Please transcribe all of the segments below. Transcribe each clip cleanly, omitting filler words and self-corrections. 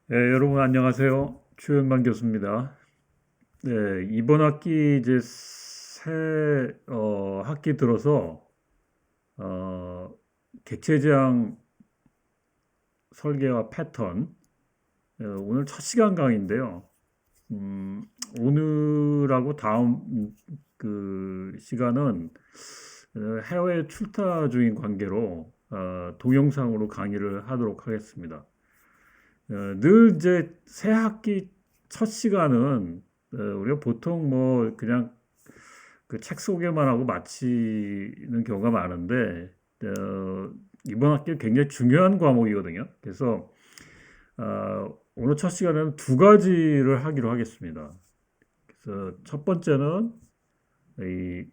네, 여러분 안녕하세요. 최현만 교수입니다. 네, 이번 학기 이제 새 학기 들어서 어, 객체지향 설계와 패턴 오늘 첫 시간 강의인데요. 음, 오늘하고 다음 그 시간은 해외 출타 중인 관계로 동영상으로 강의를 하도록 하겠습니다. 늘 이제 새 학기 첫 시간은 우리가 보통 뭐 그냥 그 책 소개만 하고 마치는 경우가 많은데 이번 학기 굉장히 중요한 과목이거든요. 그래서 오늘 첫 시간에는 두 가지를 하기로 하겠습니다. 그래서 첫 번째는 이,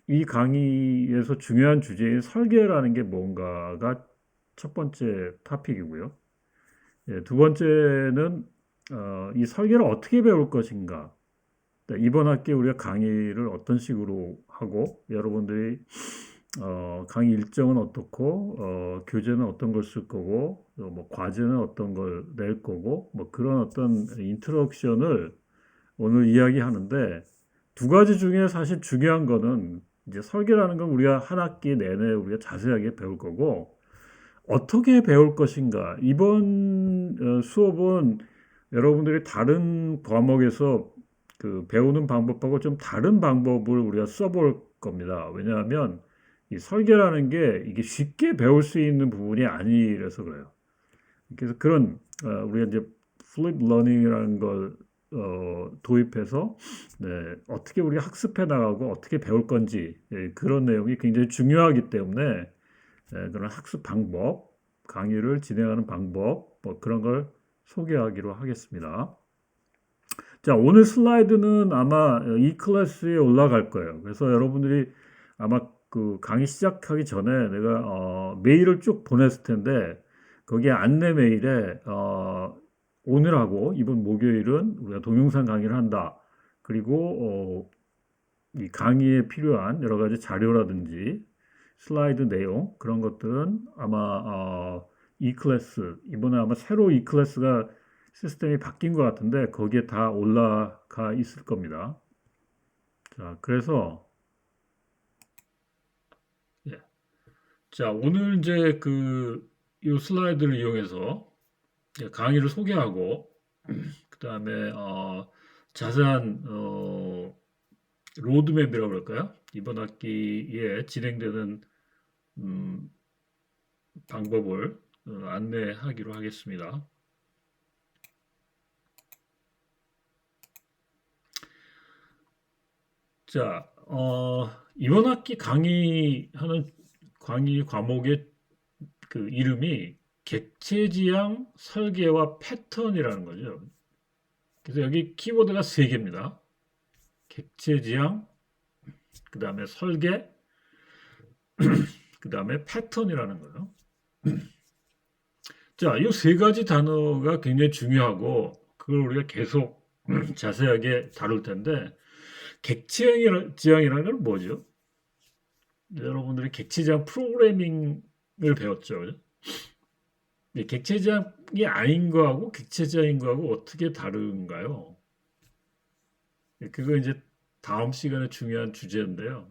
이 강의에서 중요한 주제인 설계라는 게 뭔가가 첫 번째 토픽이고요. 두 번째는 이 설계를 어떻게 배울 것인가. 네, 이번 학기에 우리가 강의를 어떤 식으로 하고 여러분들이 강의 일정은 어떻고 교재는 어떤 걸 쓸 거고 뭐 과제는 어떤 걸 낼 거고 뭐 그런 어떤 인트로덕션을 오늘 이야기하는데 두 가지 중에 사실 중요한 거는 이제 설계라는 건 우리가 한 학기 내내 우리가 자세하게 배울 거고 어떻게 배울 것인가. 이번 수업은 여러분들이 다른 과목에서 그 배우는 방법하고 좀 다른 방법을 우리가 써볼 겁니다. 왜냐하면 이 설계라는 게 이게 쉽게 배울 수 있는 부분이 아니라서 그래요. 그래서 그런 우리가 이제 플립 러닝이라는 걸 도입해서 네, 어떻게 우리가 학습해 나가고 어떻게 배울 건지 그런 내용이 굉장히 중요하기 때문에 그런 학습 방법, 강의를 진행하는 방법, 뭐 그런 걸 소개하기로 하겠습니다. 자, 오늘 슬라이드는 아마 이 클래스에 올라갈 거예요. 그래서 여러분들이 아마 그 강의 시작하기 전에 내가 메일을 쭉 보냈을 텐데 거기에 안내 메일에 오늘하고 이번 목요일은 우리가 동영상 강의를 한다. 그리고 이 강의에 필요한 여러 가지 자료라든지 슬라이드 내용 그런 것들은 아마 이 클래스 이번에 아마 새로 이 클래스가 시스템이 바뀐 것 같은데 거기에 다 올라가 있을 겁니다. 자, 그래서 예. 자, 오늘 이제 이 슬라이드를 이용해서 강의를 소개하고 그다음에 자세한 로드맵이라고 그럴까요? 이번 학기에 진행되는 음, 방법을 안내하기로 하겠습니다. 자, 이번 학기 강의하는 강의 과목의 그 이름이 객체지향 설계와 패턴이라는 거죠. 그래서 여기 키워드가 세 개입니다. 객체지향, 그 다음에 설계, 그 다음에 패턴이라는 거예요. 자, 이 세 가지 단어가 굉장히 중요하고 그걸 우리가 계속 자세하게 다룰 텐데 객체지향이라는 건 뭐죠? 여러분들이 객체지향 프로그래밍을 배웠죠. 그죠? 객체지향이 아닌 거하고 객체지향인 거하고 어떻게 다른가요? 그거 이제 다음 시간에 중요한 주제인데요.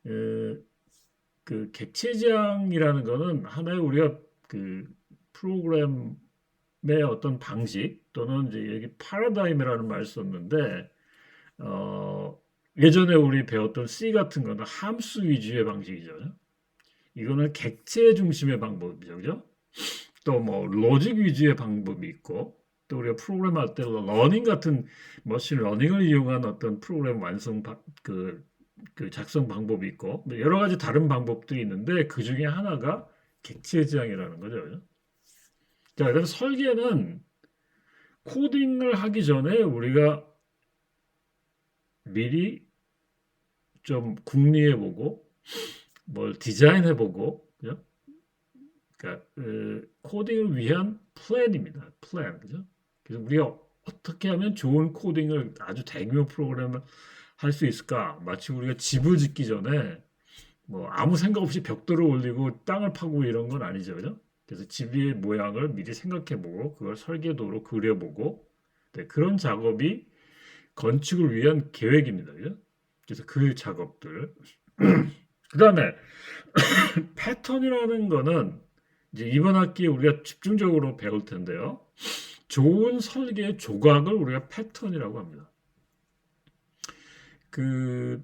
에, 그 객체지향이라는 거는 하나의 우리가 그 프로그램의 어떤 방식 또는 이제 여기 파라다임이라는 말을 썼는데 예전에 우리 배웠던 C 같은 거는 함수 위주의 방식이죠. 이거는 객체 중심의 방법이죠. 그죠? 또 뭐 로직 위주의 방법이 있고 또 우리가 프로그램 할 때 러닝 같은 머신 러닝을 이용한 어떤 프로그램 그 작성 방법이 있고 뭐 여러 가지 다른 방법들이 있는데 그 중에 하나가 객체 지향이라는 거죠. 자, 그래서 설계는 코딩을 하기 전에 우리가 미리 좀 궁리해 보고 뭘 디자인해 보고 그러니까 코딩을 위한 플랜입니다. 플랜. 그죠? 그래서 우리가 어떻게 하면 좋은 코딩을 아주 대규모 프로그램을 할 수 있을까? 마치 우리가 집을 짓기 전에 뭐 아무 생각 없이 벽돌을 올리고 땅을 파고 이런 건 아니죠. 그죠? 그래서 집의 모양을 미리 생각해보고 그걸 설계도로 그려보고 네, 그런 작업이 건축을 위한 계획입니다. 그죠? 그래서 그 작업들. 그 다음에 패턴이라는 거는 이제 이번 학기에 우리가 집중적으로 배울 텐데요. 좋은 설계의 조각을 우리가 패턴이라고 합니다. 그,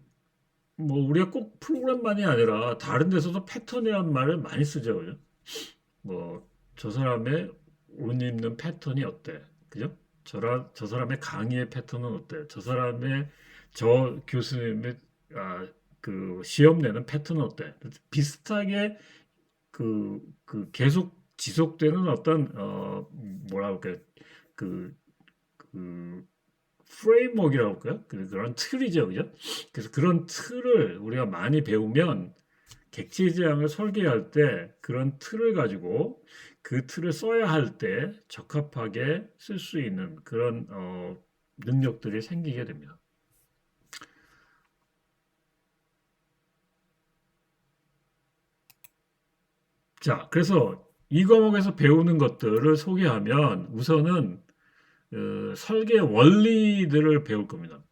뭐, 우리가 꼭 프로그램만이 아니라 다른 데서도 패턴이라는 말을 많이 쓰죠. 그죠? 뭐, 저 사람의 옷 입는 패턴이 어때? 그죠? 저 사람의 강의의 패턴은 어때? 저 교수님의, 그 시험 내는 패턴은 어때? 비슷하게 계속 지속되는 어떤, 뭐라 할까요? 그, 그, 프레임워크라고 할까요? 그런 틀이죠. 그죠? 그래서 그런 틀을 우리가 많이 배우면 객체지향을 설계할 때 그런 틀을 가지고 그 틀을 써야 할 때 적합하게 쓸 수 있는 그런 능력들이 생기게 됩니다. 자, 그래서 이 과목에서 배우는 것들을 소개하면 우선은 설계 원리들을 배울 겁니다.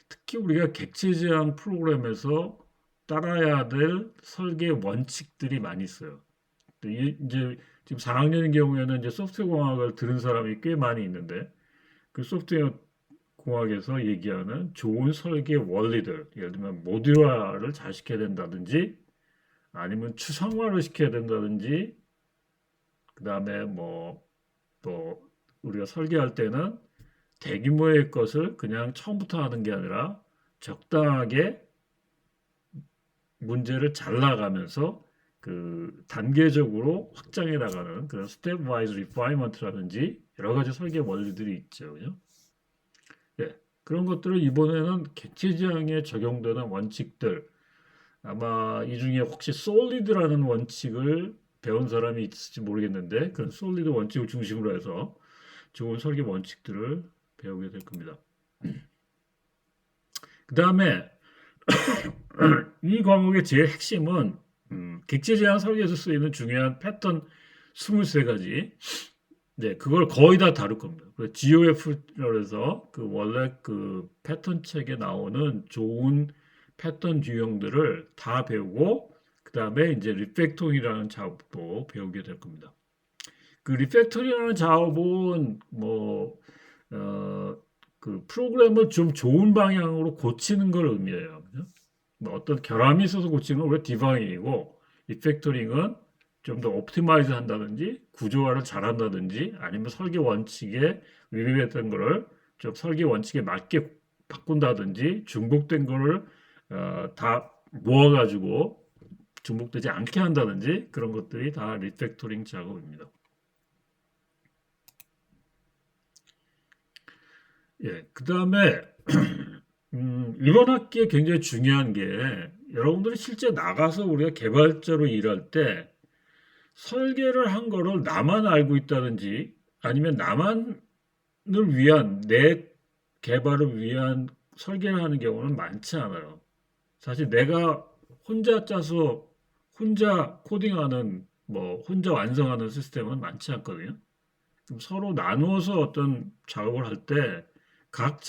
특히 우리가 객체지향 프로그램에서 따라야 될 설계 원칙들이 많이 있어요. 이제 지금 4학년인 경우에는 이제 소프트웨어 공학을 들은 사람이 꽤 많이 있는데 그 소프트웨어 공학에서 얘기하는 좋은 설계 원리들, 예를 들면 모듈화를 잘 시켜야 된다든지 아니면 추상화를 시켜야 된다든지 그다음에 뭐 또 우리가 설계할 때는 대규모의 것을 그냥 처음부터 하는 게 아니라 적당하게 문제를 잘 나가면서 그 단계적으로 확장해 나가는 그런 스텝 와이즈 리파이먼트라든지 여러 가지 설계 원리들이 있죠. 그죠? 예. 그런 것들을 이번에는 객체지향에 적용되는 원칙들 아마 이 중에 혹시 솔리드라는 원칙을 배운 사람이 있을지 모르겠는데 그런 솔리드 원칙을 중심으로 해서 좋은 설계 원칙들을 배우게 될 겁니다. 그 다음에 이 과목의 제일 핵심은 객체지향 설계에서 쓰이는 중요한 패턴 23가지. 네, 그걸 거의 다 다룰 겁니다. 그 GOF라고 해서 그 원래 그 패턴 책에 나오는 좋은 패턴 유형들을 다 배우고 그 다음에 이제 리팩토링이라는 작업도 배우게 될 겁니다. 그 리팩토링이라는 작업은 뭐 그 프로그램을 좀 좋은 방향으로 고치는 걸 의미해요. 그죠? 뭐 어떤 결함이 있어서 고치는 건 우리가 디바잉이고 리팩토링은 좀 더 옵티마이즈 한다든지 구조화를 잘한다든지 아니면 설계 원칙에 위배했던 거를 좀 설계 원칙에 맞게 바꾼다든지 중복된 거를 다 모아가지고 중복되지 않게 한다든지 그런 것들이 다 리팩토링 작업입니다. 예, 그 다음에 이번 학기에 굉장히 중요한 게 여러분들이 실제 나가서 우리가 개발자로 일할 때 설계를 한 거를 나만 알고 있다든지 아니면 나만을 위한 내 개발을 위한 설계를 하는 경우는 많지 않아요. 사실 내가 혼자 짜서 혼자 코딩하는 뭐 혼자 완성하는 시스템은 많지 않거든요. 좀 서로 나누어서 어떤 작업을 할 때 각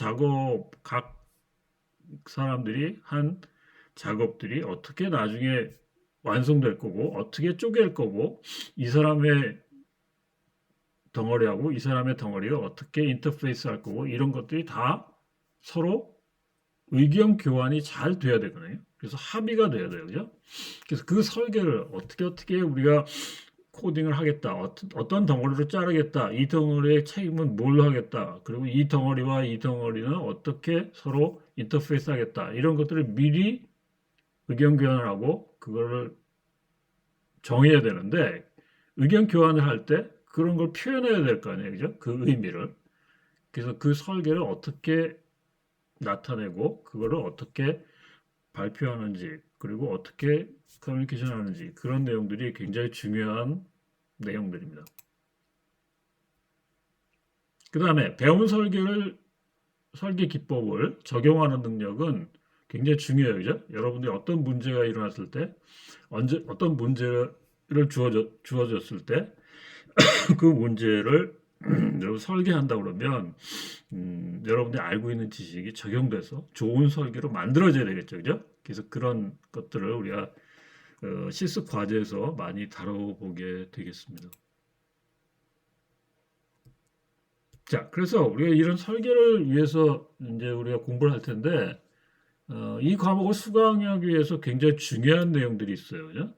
사람들이 한 작업들이 어떻게 나중에 완성될 거고 어떻게 쪼갤 거고 이 사람의 덩어리하고 이 사람의 덩어리가 어떻게 인터페이스 할 거고 이런 것들이 다 서로 의견 교환이 잘 돼야 되거든요. 그래서 합의가 돼야 돼요. 그죠? 그래서 그 설계를 어떻게 우리가 코딩을 하겠다. 어떤 덩어리로 자르겠다. 이 덩어리의 책임은 뭘로 하겠다. 그리고 이 덩어리와 이 덩어리는 어떻게 서로 인터페이스 하겠다. 이런 것들을 미리 의견 교환을 하고 그거를 정해야 되는데 의견 교환을 할 때 그런 걸 표현해야 될 거 아니에요. 그죠? 그 의미를. 그래서 그 설계를 어떻게 나타내고 그거를 어떻게 발표하는지 그리고 어떻게 커뮤니케이션 하는지 그런 내용들이 굉장히 중요한 내용들입니다. 그 다음에 배운 설계 기법을 적용하는 능력은 굉장히 중요해요. 그죠? 여러분들이 어떤 문제가 일어났을 때 어떤 문제를 주어졌을 때 그 문제를 여러분 설계한다 그러면 여러분들이 알고 있는 지식이 적용돼서 좋은 설계로 만들어져야 되겠죠, 그죠? 그래서 그런 것들을 우리가 실습 과제에서 많이 다뤄보게 되겠습니다. 자, 그래서 우리가 이런 설계를 위해서 이제 우리가 공부를 할 텐데, 이 과목을 수강하기 위해서 굉장히 중요한 내용들이 있어요. 그죠?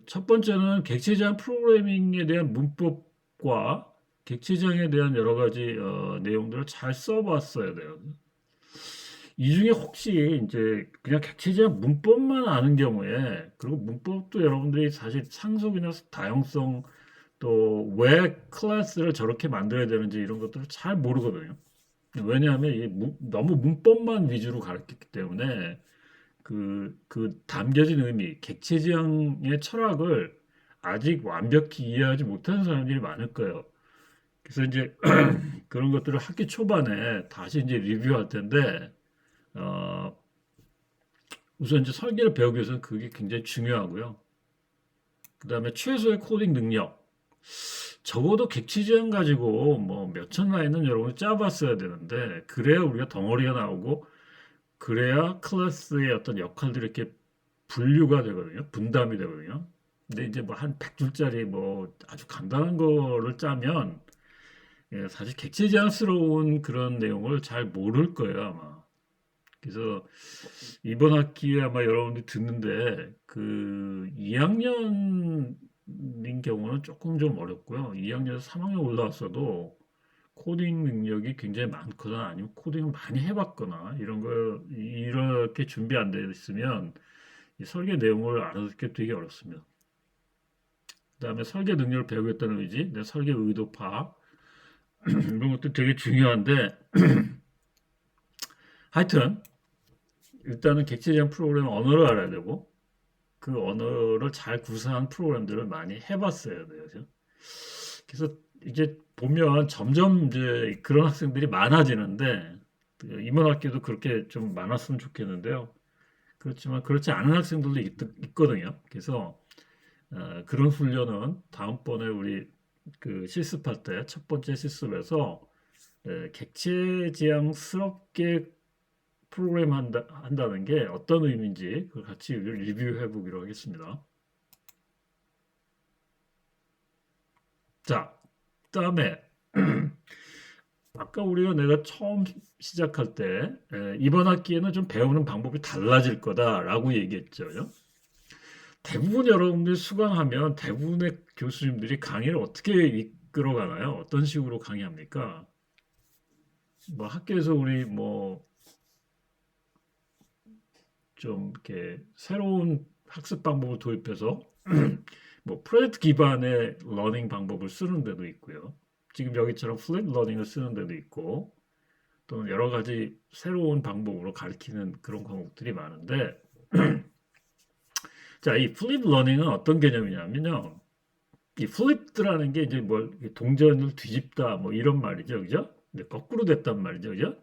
첫 번째는 객체제한 프로그래밍에 대한 문법과 객체지향에 대한 여러 가지 내용들을 잘 써봤어야 돼요. 이 중에 혹시 이제 그냥 객체지향 문법만 아는 경우에 그리고 문법도 여러분들이 사실 상속이나 다형성 또 왜 클래스를 저렇게 만들어야 되는지 이런 것들을 잘 모르거든요. 왜냐하면 너무 문법만 위주로 가르쳤기 때문에 그 담겨진 의미, 객체지향의 철학을 아직 완벽히 이해하지 못하는 사람들이 많을 거예요. 그래서 이제 그런 것들을 학기 초반에 다시 이제 리뷰할 텐데, 어, 우선 이제 설계를 배우기 위해서는 그게 굉장히 중요하고요. 그 다음에 최소의 코딩 능력. 적어도 객체지향 가지고 뭐 몇천 라인은 여러분이 짜봤어야 되는데, 그래야 우리가 덩어리가 나오고, 그래야 클래스의 어떤 역할들이 이렇게 분류가 되거든요. 분담이 되거든요. 근데 이제 뭐 한 100줄짜리 뭐 아주 간단한 거를 짜면 사실 객체지향스러운 그런 내용을 잘 모를 거예요, 아마. 그래서 이번 학기에 아마 여러분들이 듣는데 그 2학년인 경우는 조금 좀 어렵고요. 2학년에서 3학년 올라왔어도 코딩 능력이 굉장히 많거나 아니면 코딩을 많이 해봤거나 이런 거 이렇게 준비 안 돼 있으면 이 설계 내용을 알아듣기 되게 어렵습니다. 그다음에 설계 능력을 배우겠다는 의지, 내 설계 의도 파악 이런 것도 되게 중요한데 하여튼 일단은 객체지향 프로그램 언어를 알아야 되고 그 언어를 잘 구사한 프로그램들을 많이 해봤어야 돼요. 그죠? 그래서 이제 보면 점점 이제 그런 학생들이 많아지는데 이번 학기도 그렇게 좀 많았으면 좋겠는데요. 그렇지만 그렇지 않은 학생들도 있거든요. 그래서 그런 훈련은 다음번에 우리 그 실습할 때 첫 번째 실습에서 객체지향스럽게 프로그램 한다는 게 어떤 의미인지 그걸 같이 리뷰해 보기로 하겠습니다. 자, 그다음에 아까 내가 처음 시작할 때 이번 학기에는 좀 배우는 방법이 달라질 거다라고 얘기했죠. 대부분 여러분들이 수강하면 대부분의 교수님들이 강의를 어떻게 이끌어 가나요? 어떤 식으로 강의합니까? 뭐 학교에서 우리 뭐 좀 이렇게 새로운 학습 방법을 도입해서 뭐 프로젝트 기반의 러닝 방법을 쓰는 데도 있고요. 지금 여기처럼 플립 러닝을 쓰는 데도 있고 또는 여러 가지 새로운 방법으로 가르치는 그런 과목들이 많은데 자, 이 플립 러닝은 어떤 개념이냐면요. 이 플립드라는 게 이제 뭘 동전을 뒤집다 뭐 이런 말이죠. 그죠? 근데 거꾸로 됐단 말이죠. 그죠?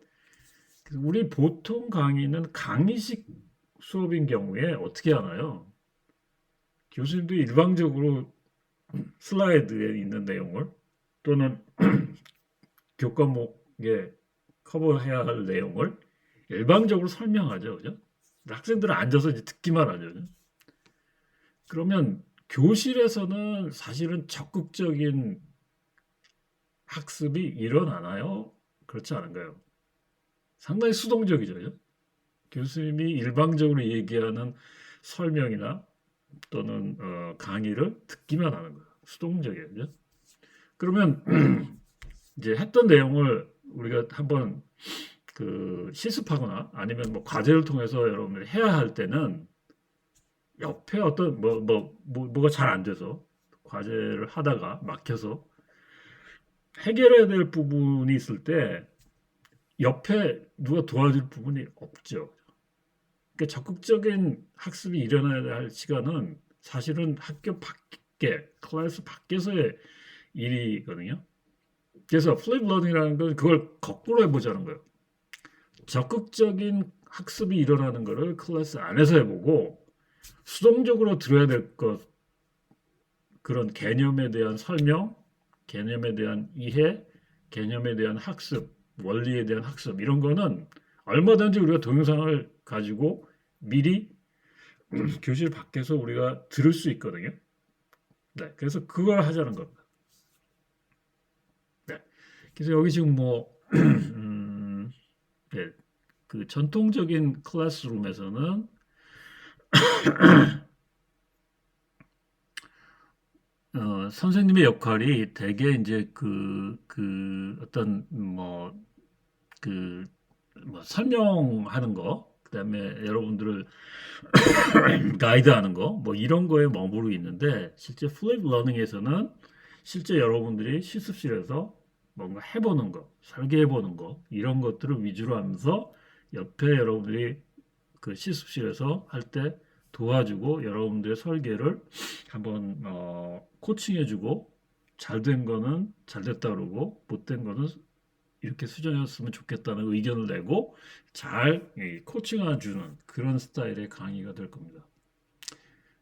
그래서 우리 보통 강의는 강의식 수업인 경우에 어떻게 하나요? 교수님들이 일방적으로 슬라이드에 있는 내용을 또는 교과목에 커버해야 할 내용을 일방적으로 설명하죠. 그죠? 학생들은 앉아서 이제 듣기만 하죠. 그죠? 그러면 교실에서는 사실은 적극적인 학습이 일어나나요? 그렇지 않은가요? 상당히 수동적이죠. 그죠? 교수님이 일방적으로 얘기하는 설명이나 또는 강의를 듣기만 하는 거예요. 수동적이에요. 그죠? 그러면 이제 했던 내용을 우리가 한번 그 실습하거나 아니면 뭐 과제를 통해서 여러분들이 해야 할 때는 옆에 어떤 뭐가 잘 안 돼서 과제를 하다가 막혀서 해결해야 될 부분이 있을 때 옆에 누가 도와줄 부분이 없죠. 그러니까 적극적인 학습이 일어나야 할 시간은 사실은 학교 밖에, 클래스 밖에서의 일이거든요. 그래서 플립 러닝이라는 건 그걸 거꾸로 해보자는 거예요. 적극적인 학습이 일어나는 거를 클래스 안에서 해보고 수동적으로 들어야 될 것 그런 개념에 대한 설명, 개념에 대한 이해, 개념에 대한 학습, 원리에 대한 학습 이런 거는 얼마든지 우리가 동영상을 가지고 미리 교실 밖에서 우리가 들을 수 있거든요. 네, 그래서 그걸 하자는 겁니다. 네, 그래서 여기 지금 뭐 네, 그 전통적인 클래스룸에서는 선생님의 역할이 대개 이제 그 어떤 그, 설명하는 거, 그다음에 여러분들을 가이드하는 거, 뭐 이런 거에 머무르고 있는데 실제 플립 러닝에서는 실제 여러분들이 실습실에서 뭔가 해보는 거, 설계해보는 거 이런 것들을 위주로 하면서 옆에 여러분들이 그 실습실에서 할 때 도와주고 여러분들의 설계를 한번 코칭해주고 잘 된 거는 잘 됐다 그러고 못된 거는 이렇게 수정했으면 좋겠다는 의견을 내고 잘 코칭해 주는 그런 스타일의 강의가 될 겁니다.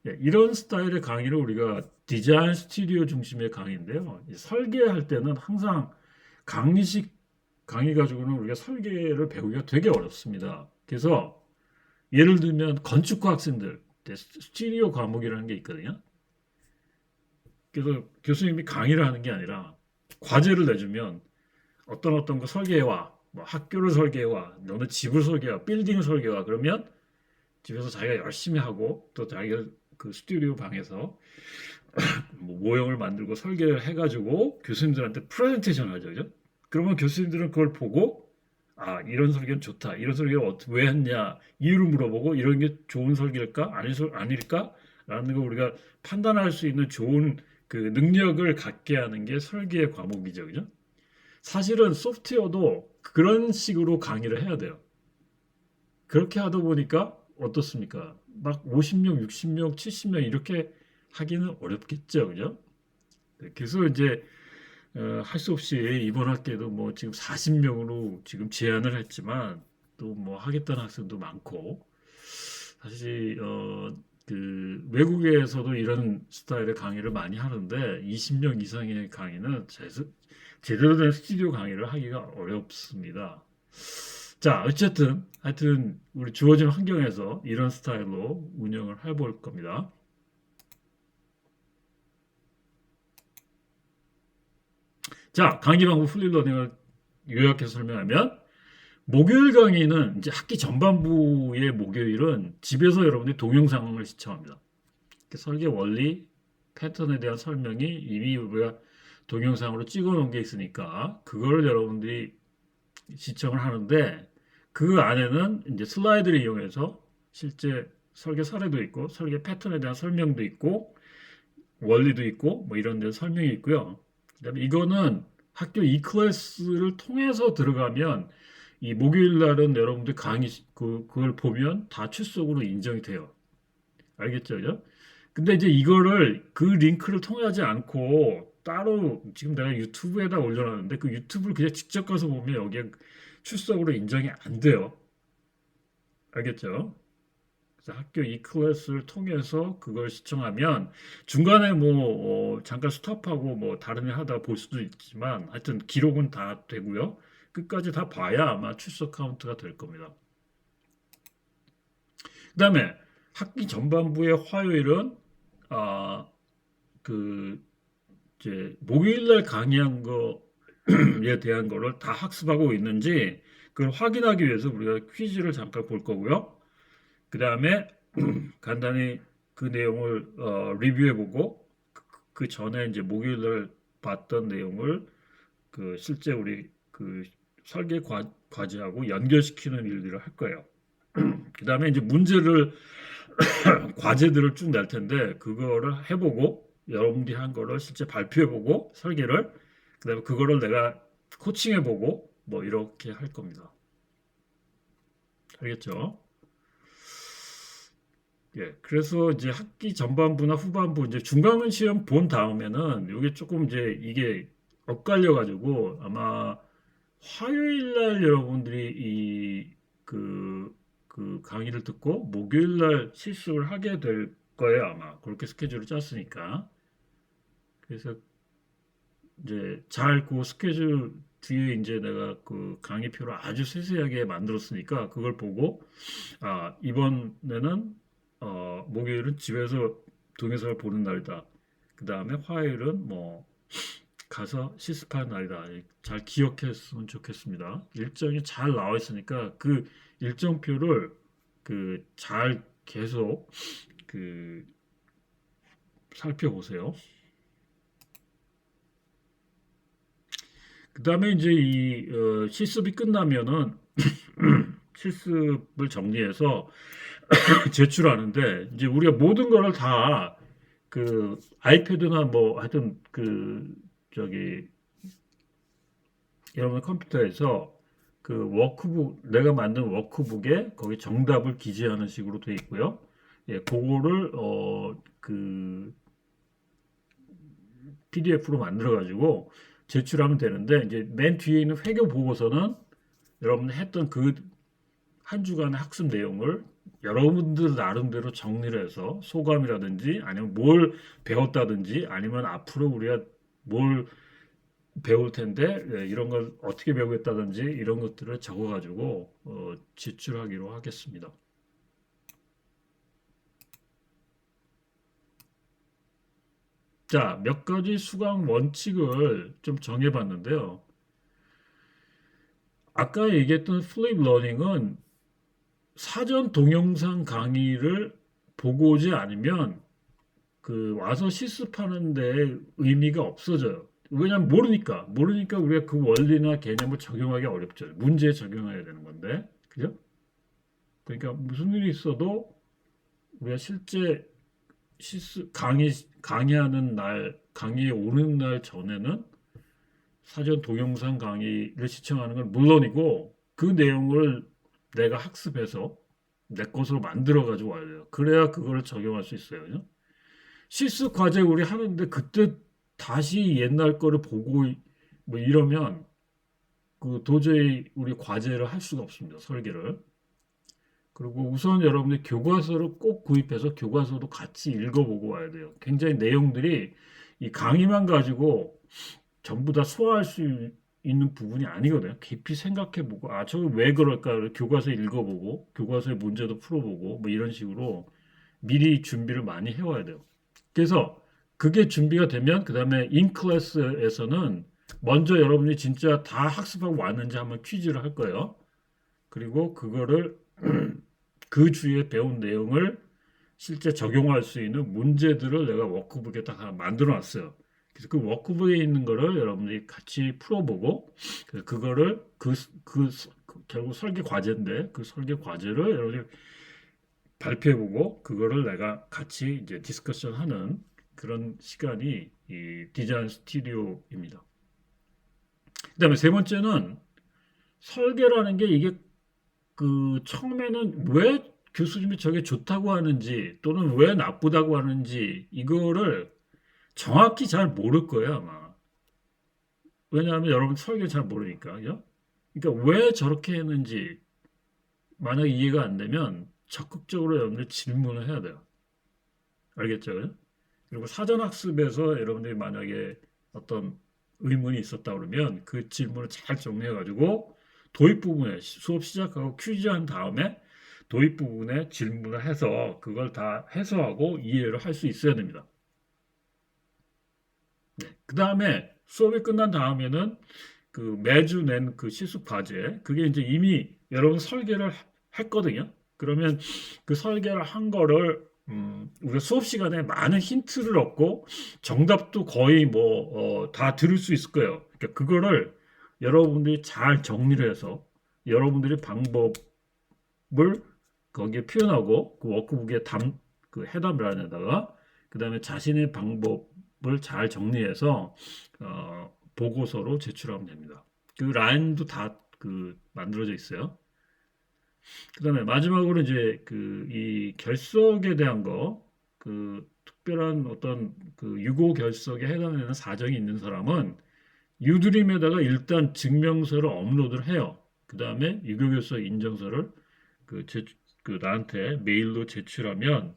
예, 이런 스타일의 강의를 우리가 디자인 스튜디오 중심의 강의인데요. 설계할 때는 항상 강의식 강의 가지고는 우리가 설계를 배우기가 되게 어렵습니다. 그래서 예를 들면 건축과 학생들 스튜디오 과목이라는 게 있거든요. 그래서 교수님이 강의를 하는 게 아니라 과제를 내주면 어떤 거 설계해와 뭐 학교를 설계해와 너는 집을 설계해와 빌딩을 설계해와 그러면 집에서 자기가 열심히 하고 또 자기가 그 스튜디오 방에서 뭐 모형을 만들고 설계를 해가지고 교수님들한테 프레젠테이션 하죠, 그죠? 그러면 교수님들은 그걸 보고 아 이런 설계는 좋다, 이런 설계를 왜 했냐 이유를 물어보고 이런 게 좋은 설계일까 아닐까 라는 걸 우리가 판단할 수 있는 좋은 그 능력을 갖게 하는 게 설계 과목이죠, 그죠? 사실은 소프트웨어도 그런 식으로 강의를 해야 돼요. 그렇게 하다 보니까 어떻습니까? 막 50명, 60명, 70명 이렇게 하기는 어렵겠죠, 그죠? 네, 그래서 이제 할 수 없이 이번 학기에도 뭐 지금 40명으로 지금 제안을 했지만 또 뭐 하겠다는 학생도 많고 사실 그 외국에서도 이런 스타일의 강의를 많이 하는데 20명 이상의 강의는 제대로 된 스튜디오 강의를 하기가 어렵습니다. 자, 어쨌든 하여튼 우리 주어진 환경에서 이런 스타일로 운영을 해볼 겁니다. 자, 강의 방법 플립러닝을 요약해서 설명하면 목요일 강의는 이제 학기 전반부의 목요일은 집에서 여러분들이 동영상을 시청합니다. 설계 원리, 패턴에 대한 설명이 이미 우리가 동영상으로 찍어 놓은 게 있으니까 그거를 여러분들이 시청을 하는데 그 안에는 이제 슬라이드를 이용해서 실제 설계 사례도 있고 설계 패턴에 대한 설명도 있고 원리도 있고 뭐 이런 데 설명이 있고요. 그다음에 이거는 학교 E클래스를 통해서 들어가면 이 목요일 날은 여러분들 강의 그걸 보면 다 출석으로 인정이 돼요. 알겠죠? 그죠? 근데 이제 이거를 그 링크를 통하지 않고 따로 지금 내가 유튜브에다 올려놨는데 그 유튜브를 그냥 직접 가서 보면 여기에 출석으로 인정이 안 돼요. 알겠죠? 그래서 학교 E클래스를 통해서 그걸 시청하면 중간에 뭐 잠깐 스톱하고 뭐 다른 일 하다 볼 수도 있지만 하여튼 기록은 다 되고요. 끝까지 다 봐야 아마 출석 카운트가 될 겁니다. 그다음에 학기 전반부의 화요일은 아, 그 이제 목요일날 강의한 거에 대한 거를 다 학습하고 있는지 그걸 확인하기 위해서 우리가 퀴즈를 잠깐 볼 거고요. 그 다음에 간단히 그 내용을 리뷰해보고 그 전에 이제 목요일날 봤던 내용을 그 실제 우리 그 설계 과제하고 연결시키는 일들을 할 거예요. 그 다음에 이제 문제를 과제들을 쭉 낼 텐데 그거를 해보고 여러분들이 한 거를 실제 발표해보고 설계를 그다음에 그거를 내가 코칭해보고 뭐 이렇게 할 겁니다. 알겠죠? 예, 그래서 이제 학기 전반부나 후반부 이제 중간 시험 본 다음에는 이게 조금 이제 이게 엇갈려 가지고 아마 화요일 날 여러분들이 그 강의를 듣고, 목요일 날 실습을 하게 될 거예요, 아마. 그렇게 스케줄을 짰으니까. 그래서 이제 잘 그 스케줄 뒤에 이제 내가 그 강의표를 아주 세세하게 만들었으니까 그걸 보고 아 이번에는 목요일은 집에서 동영상을 보는 날이다. 그 다음에 화요일은 뭐 가서 실습하는 날이다. 잘 기억했으면 좋겠습니다. 일정이 잘 나와 있으니까 그 일정표를 그 잘 계속 그 살펴보세요. 그 다음에 이제 이 실습이 끝나면은 실습을 정리해서 제출하는데 이제 우리가 모든 거를 다 그 아이패드나 뭐 하여튼 그 저기 여러분 컴퓨터에서 그 워크북 내가 만든 워크북에 거기 정답을 기재하는 식으로 되어 있고요. 예, 그거를 그 PDF로 만들어 가지고 제출하면 되는데 이제 맨 뒤에 있는 회계 보고서는 여러분들 했던 그 한 주간의 학습 내용을 여러분들 나름대로 정리를 해서 소감이라든지 아니면 뭘 배웠다든지 아니면 앞으로 우리가 뭘 배울 텐데 이런 걸 어떻게 배우겠다든지 이런 것들을 적어가지고 제출하기로 하겠습니다. 자, 몇 가지 수강 원칙을 좀 정해봤는데요. 아까 얘기했던 플립 러닝은 사전 동영상 강의를 보고 오지 않으면 그 와서 실습하는데 의미가 없어져요. 왜냐하면 모르니까 우리가 그 원리나 개념을 적용하기 어렵죠. 문제에 적용해야 되는 건데, 그죠? 그러니까 무슨 일이 있어도 우리가 실제 강의하는 날, 강의에 오는 날 전에는 사전 동영상 강의를 시청하는 건 물론이고 그 내용을 내가 학습해서 내 것으로 만들어 가지고 와야 돼요. 그래야 그걸 적용할 수 있어요. 그죠? 실습 과제 우리 하는데 그때 다시 옛날 거를 보고 뭐 이러면 그 도저히 우리 과제를 할 수가 없습니다. 설계를. 그리고 우선 여러분이 교과서를 꼭 구입해서 교과서도 같이 읽어보고 와야 돼요. 굉장히 내용들이 이 강의만 가지고 전부 다 소화할 수 있는 부분이 아니거든요. 깊이 생각해보고, 아, 저거 왜 그럴까? 교과서 읽어보고, 교과서의 문제도 풀어보고, 뭐 이런 식으로 미리 준비를 많이 해와야 돼요. 그래서 그게 준비가 되면, 그 다음에 인클래스에서는 먼저 여러분이 진짜 다 학습하고 왔는지 한번 퀴즈를 할 거예요. 그리고 그거를 그 주에 배운 내용을 실제 적용할 수 있는 문제들을 내가 워크북에 딱 하나 만들어 놨어요. 그래서 그 워크북에 있는 거를 여러분들이 같이 풀어보고, 그거를 결국 설계 과제인데, 그 설계 과제를 여러분이 발표해보고, 그거를 내가 같이 이제 디스커션 하는 그런 시간이 이 디자인 스튜디오입니다. 그 다음에 세 번째는 설계라는 게 이게 그 처음에는 왜 교수님이 저게 좋다고 하는지 또는 왜 나쁘다고 하는지 이거를 정확히 잘 모를 거예요, 아마. 왜냐하면 여러분 설계 잘 모르니까요. 그러니까 왜 저렇게 했는지 만약 이해가 안 되면 적극적으로 여러분들 질문을 해야 돼요. 알겠죠? 그죠? 그리고 사전학습에서 여러분들이 만약에 어떤 의문이 있었다 그러면 그 질문을 잘 정리해 가지고 도입 부분에 수업 시작하고 퀴즈 한 다음에 도입 부분에 질문을 해서 그걸 다 해소하고 이해를 할 수 있어야 됩니다. 네. 그 다음에 수업이 끝난 다음에는 그 매주 낸 그 실습 과제 그게 이제 이미 여러분 설계를 했거든요. 그러면 그 설계를 한 거를 우리가 수업 시간에 많은 힌트를 얻고 정답도 거의 뭐 다 들을 수 있을 거예요. 그러니까 그거를 여러분들이 잘 정리를 해서 여러분들의 방법을 거기에 표현하고 그 워크북에 그 해답란에다가 그다음에 자신의 방법을 잘 정리해서 보고서로 제출하면 됩니다. 그 라인도 다 그 만들어져 있어요. 그다음에 마지막으로 이제 그 이 결석에 대한 거, 그 특별한 어떤 그 유고 결석에 해당되는 사정이 있는 사람은 유드림에다가 일단 증명서를 업로드를 해요. 그다음에 유고 결석 인정서를 그, 제, 그 나한테 메일로 제출하면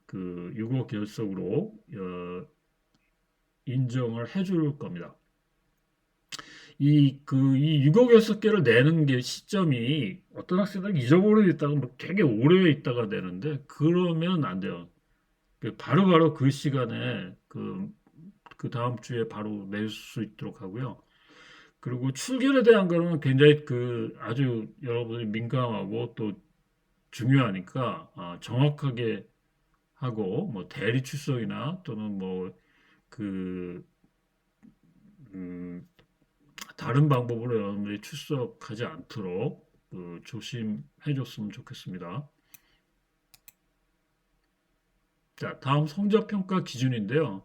그 유고 결석으로 인정을 해줄 겁니다. 이 6억 6개를 내는 게 시점이 어떤 학생들은 잊어버리고 있다가 뭐 되게 오래 있다가 내는데 그러면 안 돼요. 바로바로 그 시간에 그 다음 주에 바로 낼 수 있도록 하고요. 그리고 출결에 대한 거는 굉장히 아주 여러분이 민감하고 또 중요하니까 정확하게 하고 뭐 대리 출석이나 또는 그 음, 다른 방법으로 여러분들이 출석하지 않도록 조심해 줬으면 좋겠습니다. 자, 다음 성적 평가 기준인데요.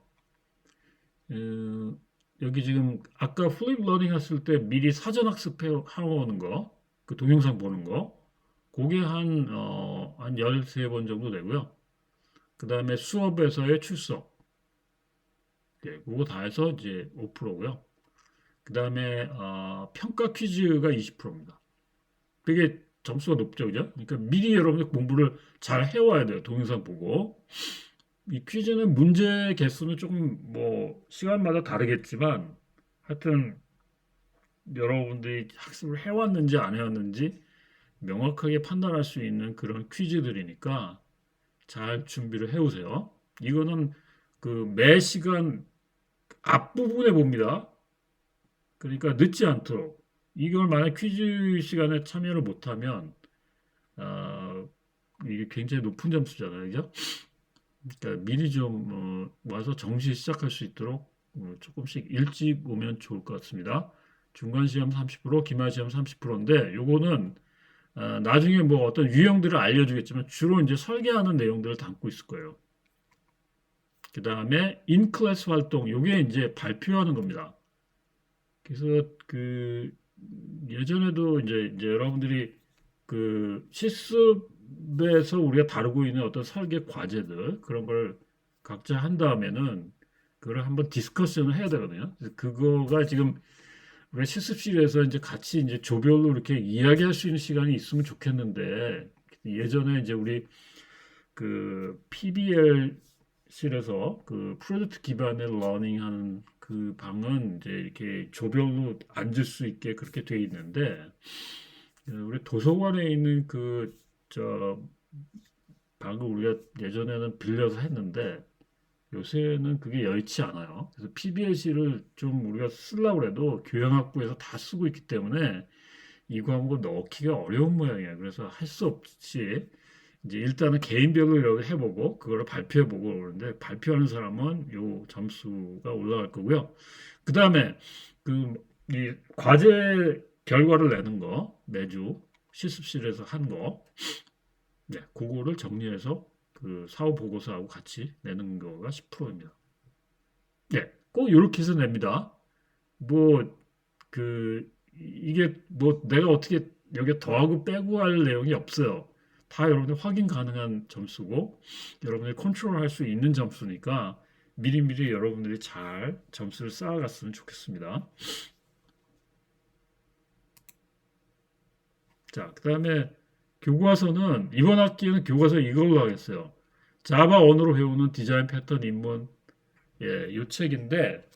음, 여기 지금 아까 플립 러닝 했을 때 미리 사전 학습해 하는 거, 그 동영상 보는 거, 그게 한 13번 정도 되고요. 그 다음에 수업에서의 출석, 예, 그거 다 해서 이제 5%고요. 그 다음에 평가 퀴즈가 20%입니다. 그게 점수가 높죠, 그죠? 그러니까 미리 여러분들 공부를 잘 해와야 돼요. 동영상 보고. 이 퀴즈는 문제 개수는 조금 뭐 시간마다 다르겠지만 하여튼 여러분들이 학습을 해왔는지 안 해왔는지 명확하게 판단할 수 있는 그런 퀴즈들이니까 잘 준비를 해오세요. 이거는 매 시간 앞부분에 봅니다. 그러니까 늦지 않도록. 이걸 만약 퀴즈 시간에 참여를 못하면 어, 이게 굉장히 높은 점수잖아요, 그죠? 그러니까 미리 좀 와서 정시 시작할 수 있도록 조금씩 일찍 오면 좋을 것 같습니다. 중간 시험 30%, 기말 시험 30%인데 요거는 나중에 뭐 어떤 유형들을 알려주겠지만 주로 이제 설계하는 내용들을 담고 있을 거예요. 그 다음에 인클래스 활동, 요게 이제 발표하는 겁니다. 그래서 예전에도 이제 여러분들이 실습에서 우리가 다루고 있는 어떤 설계 과제들 그런 걸 각자 한 다음에는 그걸 한번 디스커션을 해야 되거든요. 그래서 그거가 지금 우리가 실습실에서 이제 같이 이제 조별로 이렇게 이야기할 수 있는 시간이 있으면 좋겠는데 예전에 이제 우리 PBL실에서 프로젝트 기반의 러닝 하는 그 방은 이제 이렇게 조별로 앉을 수 있게 그렇게 돼 있는데 우리 도서관에 있는 저 방을 우리가 예전에는 빌려서 했는데 요새는 그게 여의치 않아요. 그래서 PBLC를 좀 우리가 쓰려고 해도 교양학부에서 다 쓰고 있기 때문에 이 과목을 넣기가 어려운 모양이에요. 그래서 할 수 없이 이제 일단은 개인별로 이렇게 해보고 그거를 발표해보고 그러는데 발표하는 사람은 요 점수가 올라갈 거고요. 그 다음에 이 과제 결과를 내는 거 매주 실습실에서 한 거, 네, 그거를 정리해서 사후 보고서하고 같이 내는 거가 10%입니다. 네, 꼭 이렇게 해서 냅니다. 뭐 이게 뭐 내가 어떻게 여기에 더하고 빼고 할 내용이 없어요. 다 여러분들 확인 가능한 점수고 여러분들이 컨트롤할 수 있는 점수니까 미리미리 여러분들이 잘 점수를 쌓아갔으면 좋겠습니다. 자, 그다음에 교과서는 이번 학기에는 교과서 이걸로 하겠어요. 자바 언어로 배우는 디자인 패턴 입문, 예, 요 책인데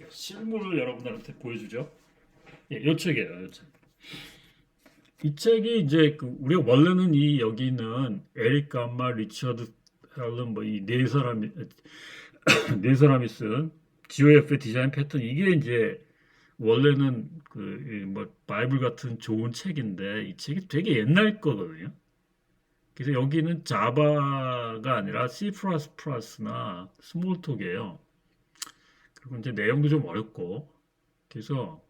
실물을 여러분들한테 보여주죠. 예, 요 책이에요. 요 책. 이 책이 이제 우리가 원래는 여기 있는 에릭 감마, 리처드 헬런 뭐 이 네 사람이 네 사람이 쓴 GOF의 디자인 패턴 이게 이제 원래는 뭐 바이블 같은 좋은 책인데 이 책이 되게 옛날 거거든요. 그래서 여기는 자바가 아니라 C++나 스몰톡이에요. 그리고 이제 내용도 좀 어렵고 그래서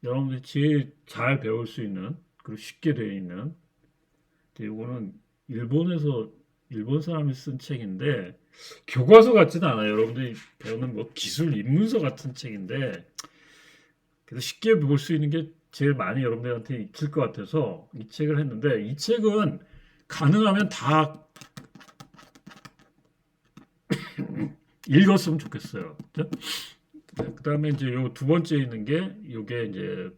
여러분들이 제일 잘 배울 수 있는 그리고 쉽게 되어 있는 이거는 일본에서 일본 사람이 쓴 책인데 교과서 같지는 않아요. 여러분들이 배우는 뭐 기술 입문서 같은 책인데 그래서 쉽게 볼 수 있는 게 제일 많이 여러분들한테 익힐 것 같아서 이 책을 했는데 이 책은 가능하면 다 읽었으면 좋겠어요. 그죠? 네, 그다음에 이제 요 두 번째 있는 게 요게 이제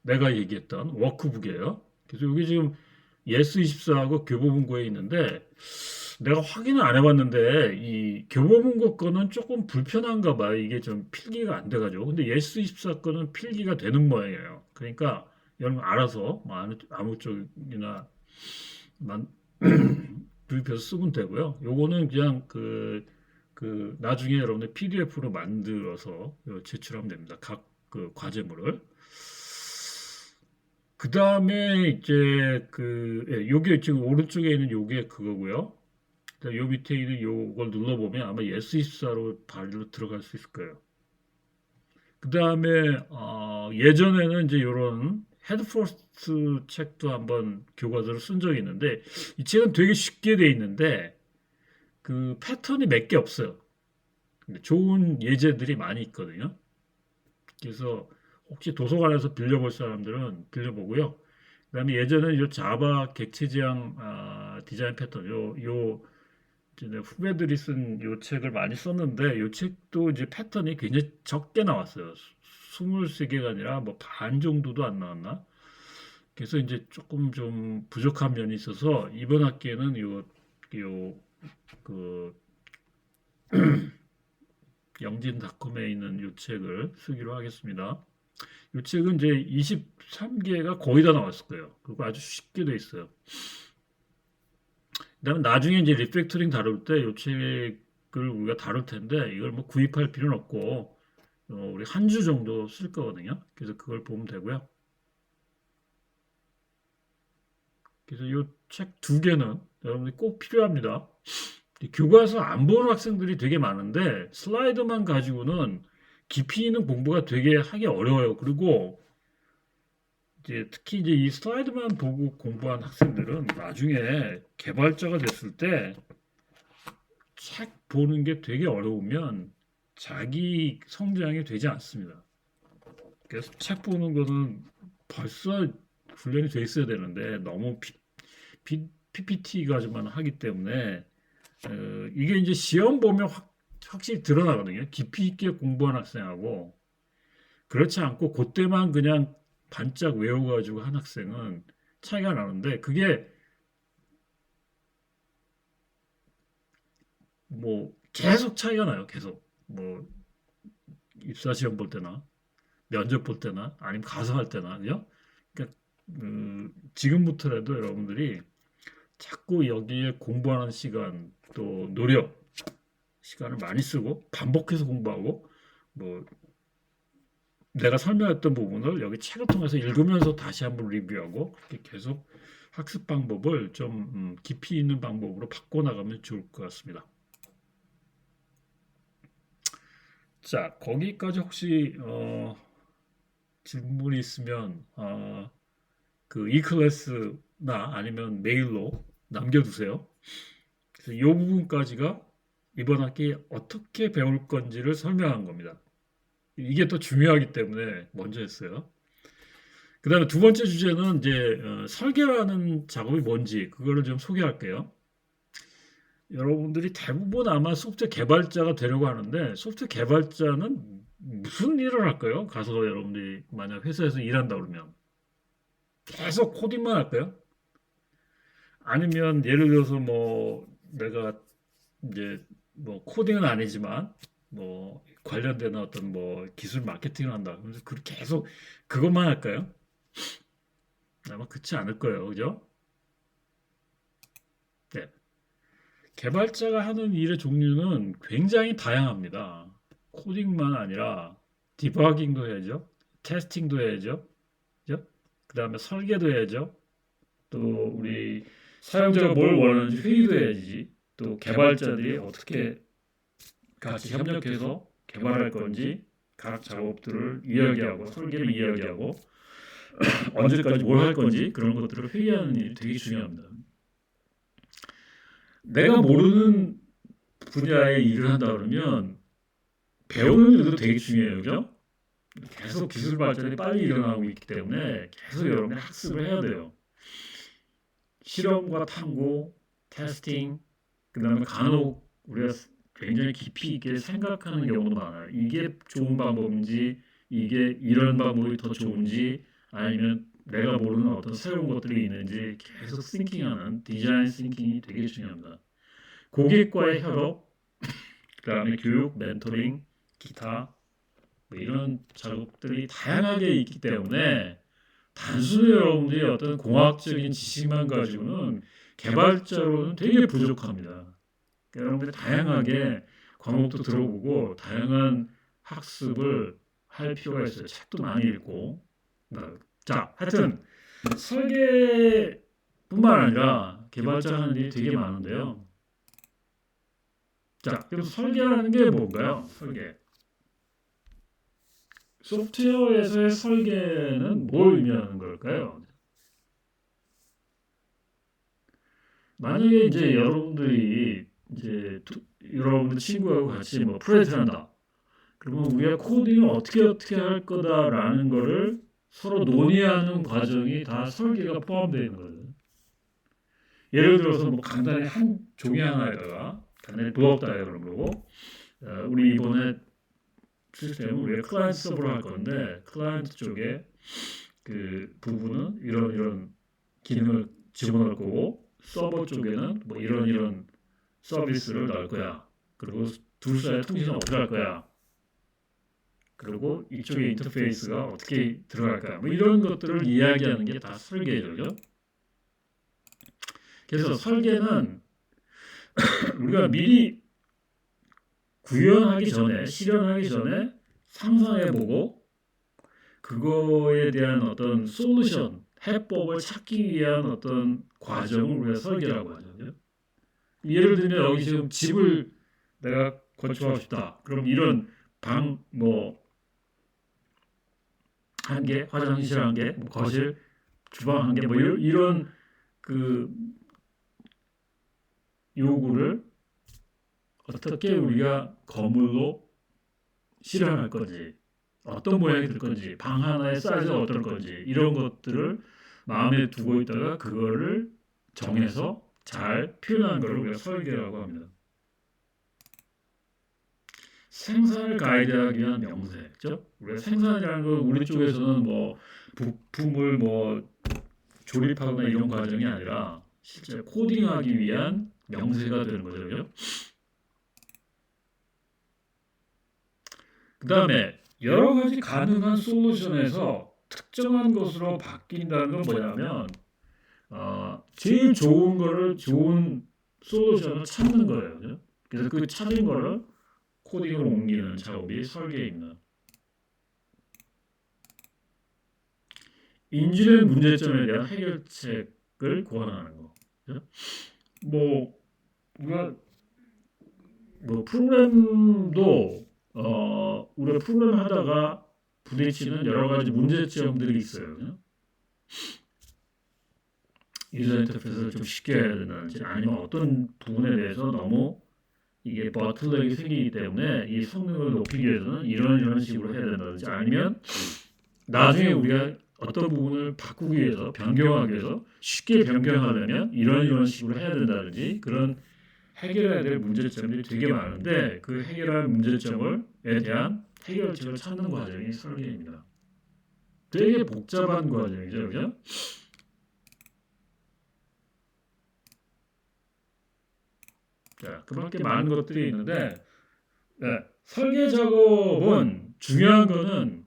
내가 얘기했던 워크북이에요. 그래서 여기 지금 예스24하고 교보문고에 있는데 내가 확인을 안 해봤는데 이 교보문고 거는 조금 불편한가 봐요. 이게 좀 필기가 안 돼가지고. 근데 예스24 거는 필기가 되는 모양이에요. 그러니까 여러분 알아서 뭐 아무 쪽이나 만 구입해서 쓰면 되고요. 요거는 그냥 나중에 여러분들 PDF로 만들어서 제출하면 됩니다. 각 그 과제물을. 그 다음에 이제 요게 지금 오른쪽에 있는 요게 그거고요. 요 밑에 있는 요걸 눌러보면 아마 예스24로 바로 들어갈 수 있을 거예요. 그 다음에 예전에는 이제 요런 헤드퍼스트 책도 한번 교과서로 쓴 적이 있는데 이 책은 되게 쉽게 돼 있는데 그 패턴이 몇 개 없어요. 근데 좋은 예제들이 많이 있거든요. 그래서 혹시 도서관에서 빌려볼 사람들은 빌려보고요. 그다음에 예전에 요 자바 객체 지향 디자인 패턴 요 이제 후배들이 쓴 요 책을 많이 썼는데 요 책도 이제 패턴이 굉장히 적게 나왔어요. 23개가 아니라 뭐 반 정도도 안 나왔나? 그래서 이제 조금 좀 부족한 면이 있어서 이번 학기에는 그 영진닷컴에 있는 요 책을 쓰기로 하겠습니다. 이 책은 이제 23개가 거의 다 나왔을 거예요. 그리고 아주 쉽게 돼 있어요. 그다음에 나중에 이제 리팩토링 다룰 때 이 책을 우리가 다룰 텐데 이걸 뭐 구입할 필요는 없고 우리 한 주 정도 쓸 거거든요. 그래서 그걸 보면 되고요. 그래서 이 책 두 개는 여러분들이 꼭 필요합니다. 교과서 안 보는 학생들이 되게 많은데 슬라이드만 가지고는 깊이 있는 공부가 되게 하기 어려워요. 그리고 이제 특히 이제 이 슬라이드만 보고 공부한 학생들은 나중에 개발자가 됐을 때 책 보는 게 되게 어려우면 자기 성장이 되지 않습니다. 그래서 책 보는 거는 벌써 훈련이 돼 있어야 되는데 너무 PPT 가지고만 하기 때문에 이게 이제 시험 보면 확실히 드러나거든요. 깊이 있게 공부한 학생하고 그렇지 않고 그때만 그냥 반짝 외워가지고 한 학생은 차이가 나는데 그게 뭐 계속 차이가 나요. 계속 뭐 입사 시험 볼 때나 면접 볼 때나 아니면 가서 할 때나 그죠? 그러니까 지금부터라도 여러분들이 자꾸 여기에 공부하는 시간 또 노력 시간을 많이 쓰고 반복해서 공부하고 뭐 내가 설명했던 부분을 여기 책을 통해서 읽으면서 다시 한번 리뷰하고 그렇게 계속 학습 방법을 좀 깊이 있는 방법으로 바꿔나가면 좋을 것 같습니다. 자, 거기까지 혹시 질문이 있으면 그 e클래스나 아니면 메일로 남겨두세요. 그래서 이 부분까지가 이번 학기 어떻게 배울 건지를 설명한 겁니다. 이게 더 중요하기 때문에 먼저 했어요. 그 다음에 두 번째 주제는 이제 설계하는 작업이 뭔지 그거를 좀 소개할게요. 여러분들이 대부분 아마 소프트웨어 개발자가 되려고 하는데 소프트웨어 개발자는 무슨 일을 할까요? 가서 여러분들이 만약 회사에서 일한다 그러면 계속 코딩만 할까요? 아니면 예를 들어서 뭐 내가 이제 뭐 코딩은 아니지만 뭐 관련된 어떤 뭐 기술 마케팅을 한다. 그래서 계속 그것만 할까요? 아마 그렇지 않을 거예요. 그죠? 네. 개발자가 하는 일의 종류는 굉장히 다양합니다. 코딩만 아니라 디버깅도 해야죠. 테스팅도 해야죠. 그죠? 그 다음에 설계도 해야죠. 또 우리 사용자가 뭘 원하는지 회의도 해야지. 또 개발자들이 어떻게 같이 협력해서 개발할 건지 각 작업들을 이야기하고 설계를 이야기하고 언제까지 뭘 할 건지 그런 것들을 회의하는 일이 되게 중요합니다. 내가 모르는 분야의 일을 한다 그러면 배우는 일도 되게 중요해요. 그죠? 계속 기술 발전이 빨리 일어나고 있기 때문에 계속 여러분이 학습을 해야 돼요. 실험과 탐구, 테스팅, 그 다음에 간혹 우리가 굉장히 깊이 있게 생각하는 경우도 많아요. 이게 좋은 방법인지, 이게 이런 방법이 더 좋은지, 아니면 내가 모르는 어떤 새로운 것들이 있는지 계속 싱킹하는 디자인 싱킹이 되게 중요합니다. 고객과의 협업, 그다음에 교육, 멘토링, 기타 뭐 이런 작업들이 다양하게 있기 때문에 단순히 여러분들이 어떤 공학적인 지식만 가지고는 개발자로는 되게 부족합니다. 그러니까 여러분들이 다양하게 과목도 들어보고 다양한 학습을 할 필요가 있어요. 책도 많이 읽고. 자, 하여튼 설계뿐만 아니라 개발자 하는 일이 되게 많은데요. 자, 그럼 설계라는 게 뭔가요? 설계. 소프트웨어에서의 설계는 뭘 의미하는 걸까요? 만약에 이제 여러분들이 이제 여러분들 친구하고 같이 뭐 프로젝트 한다. 그러면 우리가 코딩을 어떻게 할 거다라는 거를 서로 논의하는 과정이 다 설계가 포함되어 있는 거예요. 예를 들어서 뭐 간단히 한 종이 하나에다가 간단히 블록 다이어그램으로 우리 이번에 시스템은 우리가 클라이언트 서버로 할 건데 클라이언트 쪽에 그 부분은 이런 기능을 집어넣을 거고 서버 쪽에는 뭐 이런 서비스를 넣을 거야. 그리고 둘 사이의 통신은 어떻게 할 거야. 그리고 이쪽에 인터페이스가 어떻게 들어갈까. 뭐 이런 것들을 이야기하는 게 다 설계죠. 그래서 설계는 우리가 미리 구현하기 전에, 실현하기 전에 상상해보고 그거에 대한 어떤 솔루션, 해법을 찾기 위한 어떤 과정을 우리가 설계라고 하죠. 예를 들면 여기 지금 집을 내가 건축하고 싶다. 그럼 이런 방, 뭐, 한 개, 화장실 한 개, 뭐 거실, 주방 한 개, 뭐 이런 그 요구를 어떻게 우리가 건물로 실현할 건지, 어떤 모양이 될 건지, 방 하나의 사이즈가 어떨 건지 이런 것들을 마음에 두고 있다가 그거를 정해서 잘 표현한 걸 우리가 설계라고 합니다. 생산을 가이드하기 위한 명세죠. 우리가 생산이라는 건 우리 쪽에서는 뭐 부품을 뭐 조립하거나 이런 과정이 아니라 실제 코딩하기 위한 명세가 되는 거죠. 그 다음에 여러 가지 가능한 솔루션에서 특정한 것으로 바뀐다는 건 뭐냐면 제일 좋은 솔루션을 찾는 거예요. 그래서 그 찾은 거를 코딩으로 옮기는 작업이 설계입니다. 인지된 문제점에 대한 해결책을 고안하는 거. 뭐 우리가 뭐 프로그램도 우리가 프로그램 하다가 부딪히는 여러 가지 문제점들이 있어요. 유저 인터페이스를 좀 쉽게 해야 된다든지 아니면 어떤 부분에 대해서 너무 이게 버틀럭이 생기기 때문에 이 성능을 높이기 위해서는 이런 식으로 해야 된다든지 아니면 나중에 우리가 어떤 부분을 바꾸기 위해서 변경하기 위해서 쉽게 변경하려면 이런 식으로 해야 된다든지 그런 해결해야 될 문제점들이 되게 많은데 그 해결할 문제점에 대한 해결책을 찾는 과정이 설계입니다. 되게 복잡한 과정이죠, 그죠? 자, 그밖에 많은 것들이 있는데 설계 작업은 중요한 거는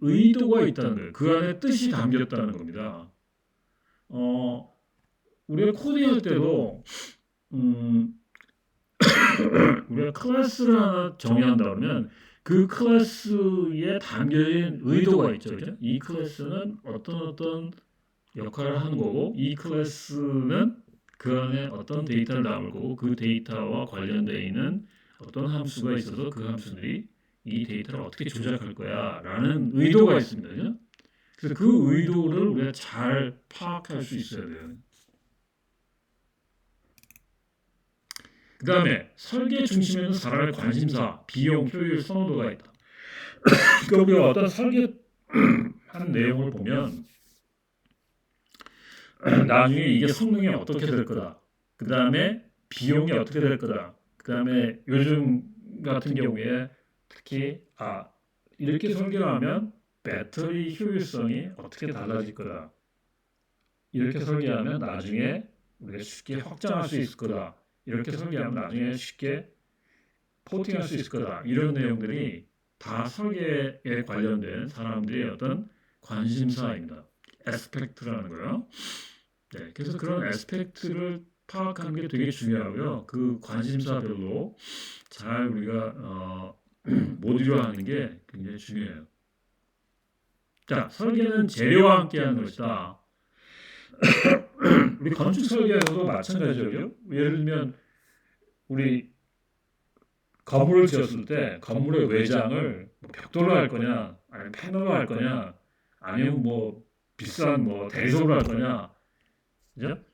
의도가 있다는 거예요. 그 안에 뜻이 담겼다는 겁니다. 우리가 코딩할 때도 우리가 클래스를 하나 정의한다 그러면 그 클래스에 담겨진 의도가 있죠. 그죠? 이 클래스는 어떤 역할을 하는 거고 이 클래스는 그 안에 어떤 데이터를 담을 거고 그 데이터와 관련되어 있는 어떤 함수가 있어서 그 함수들이 이 데이터를 어떻게 조작할 거야 라는 의도가 있습니다. 그죠? 그래서 그 의도를 우리가 잘 파악할 수 있어야 돼요. 그 다음에 설계 중심에는 사람의 관심사, 비용, 효율, 선호도가 있다. 그러니까 우리가 어떤 설계한 내용을 보면 나중에 이게 성능이 어떻게 될 거다. 그 다음에 비용이 어떻게 될 거다. 그 다음에 요즘 같은 경우에 특히 이렇게 설계하면 배터리 효율성이 어떻게 달라질 거다. 이렇게 설계하면 나중에 우리가 쉽게 확장할 수 있을 거다. 이렇게 설계하면 나중에 쉽게 포팅할 수 있을 거다. 이런 내용들이 다 설계에 관련된 사람들의 어떤 관심사입니다. 에스펙트라는 거요. 네, 그래서 그런 에스펙트를 파악하는 게 되게 중요하고요. 그 관심사별로 잘 우리가 모듈화하는 게 굉장히 중요해요. 자, 설계는 재료와 함께하는 것이다. 우리 건축 설계에서도 마찬가지죠. 예를 들면 우리 건물을 지었을 때 건물의 외장을 뭐 벽돌로 할 거냐, 아니면 패널로 할 거냐, 아니면 뭐 비싼 뭐 대리석으로 할 거냐, 그죠?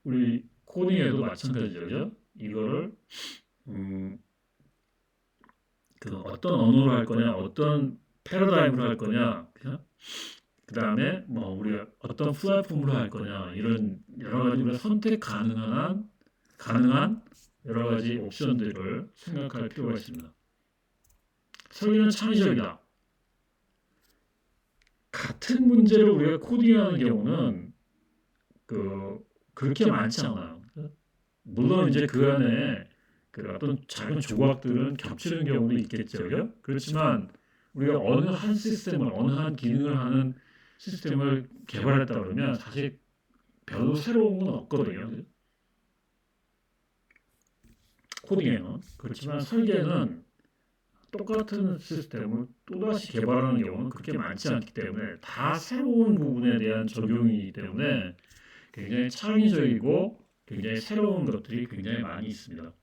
우리 코딩에도 마찬가지죠. 이거를 음, 그 어떤 언어로 할 거냐, 어떤 패러다임으로 할 거냐, 그죠? 그 다음에 뭐 우리가 어떤 플랫폼으로 할 거냐 이런 여러 가지 우리가 선택 가능한 여러 가지 옵션들을 생각할 필요가 있습니다. 설계는 창의적이다. 같은 문제를 우리가 코딩하는 경우는 그렇게 많지 않아요. 물론 이제 그 안에 그 어떤 작은 조각들은 겹치는 경우도 있겠죠. 그렇지만 우리가 어느 한 시스템을 어느 한 기능을 하는 시스템을 개발했다 그러면 사실 별로 새로운 건 없거든요. 코딩에는. 그렇지만 설계는 똑같은 시스템을 또다시 개발하는 경우는 그렇게 많지 않기 때문에 다 새로운 부분에 대한 적용이기 때문에 굉장히 창의적이고 굉장히 새로운 것들이 굉장히 많이 있습니다.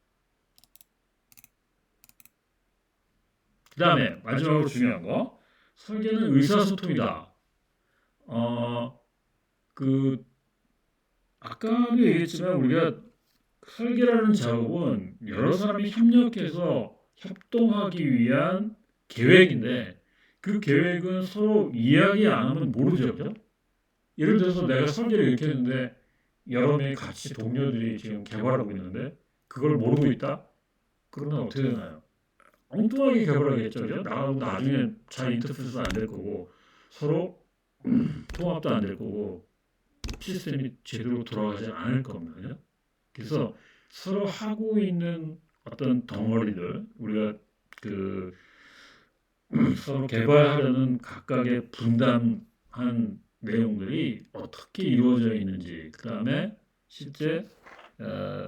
그 다음에 마지막으로 중요한 거 설계는 의사소통이다. 그 아까도 얘기했지만 우리가 설계라는 작업은 여러 사람이 협력해서 협동하기 위한 계획인데 그 계획은 서로 이야기 안 하면 모르죠. 그죠? 예를 들어서 내가 설계를 이렇게 했는데 여러 명이 같이 동료들이 지금 개발하고 있는데 그걸 모르고 있다? 그러면 어떻게 되나요? 엉뚱하게 개발하겠죠. 그죠? 나중에 잘 인터페이스도 안 될 거고 서로 통합도 안 될 거고 시스템이 제대로 돌아가지 않을 겁니다. 그죠? 그래서 서로 하고 있는 어떤 덩어리들 우리가 그 서로 개발하려는 각각의 분담한 내용들이 어떻게 이루어져 있는지 그 다음에 실제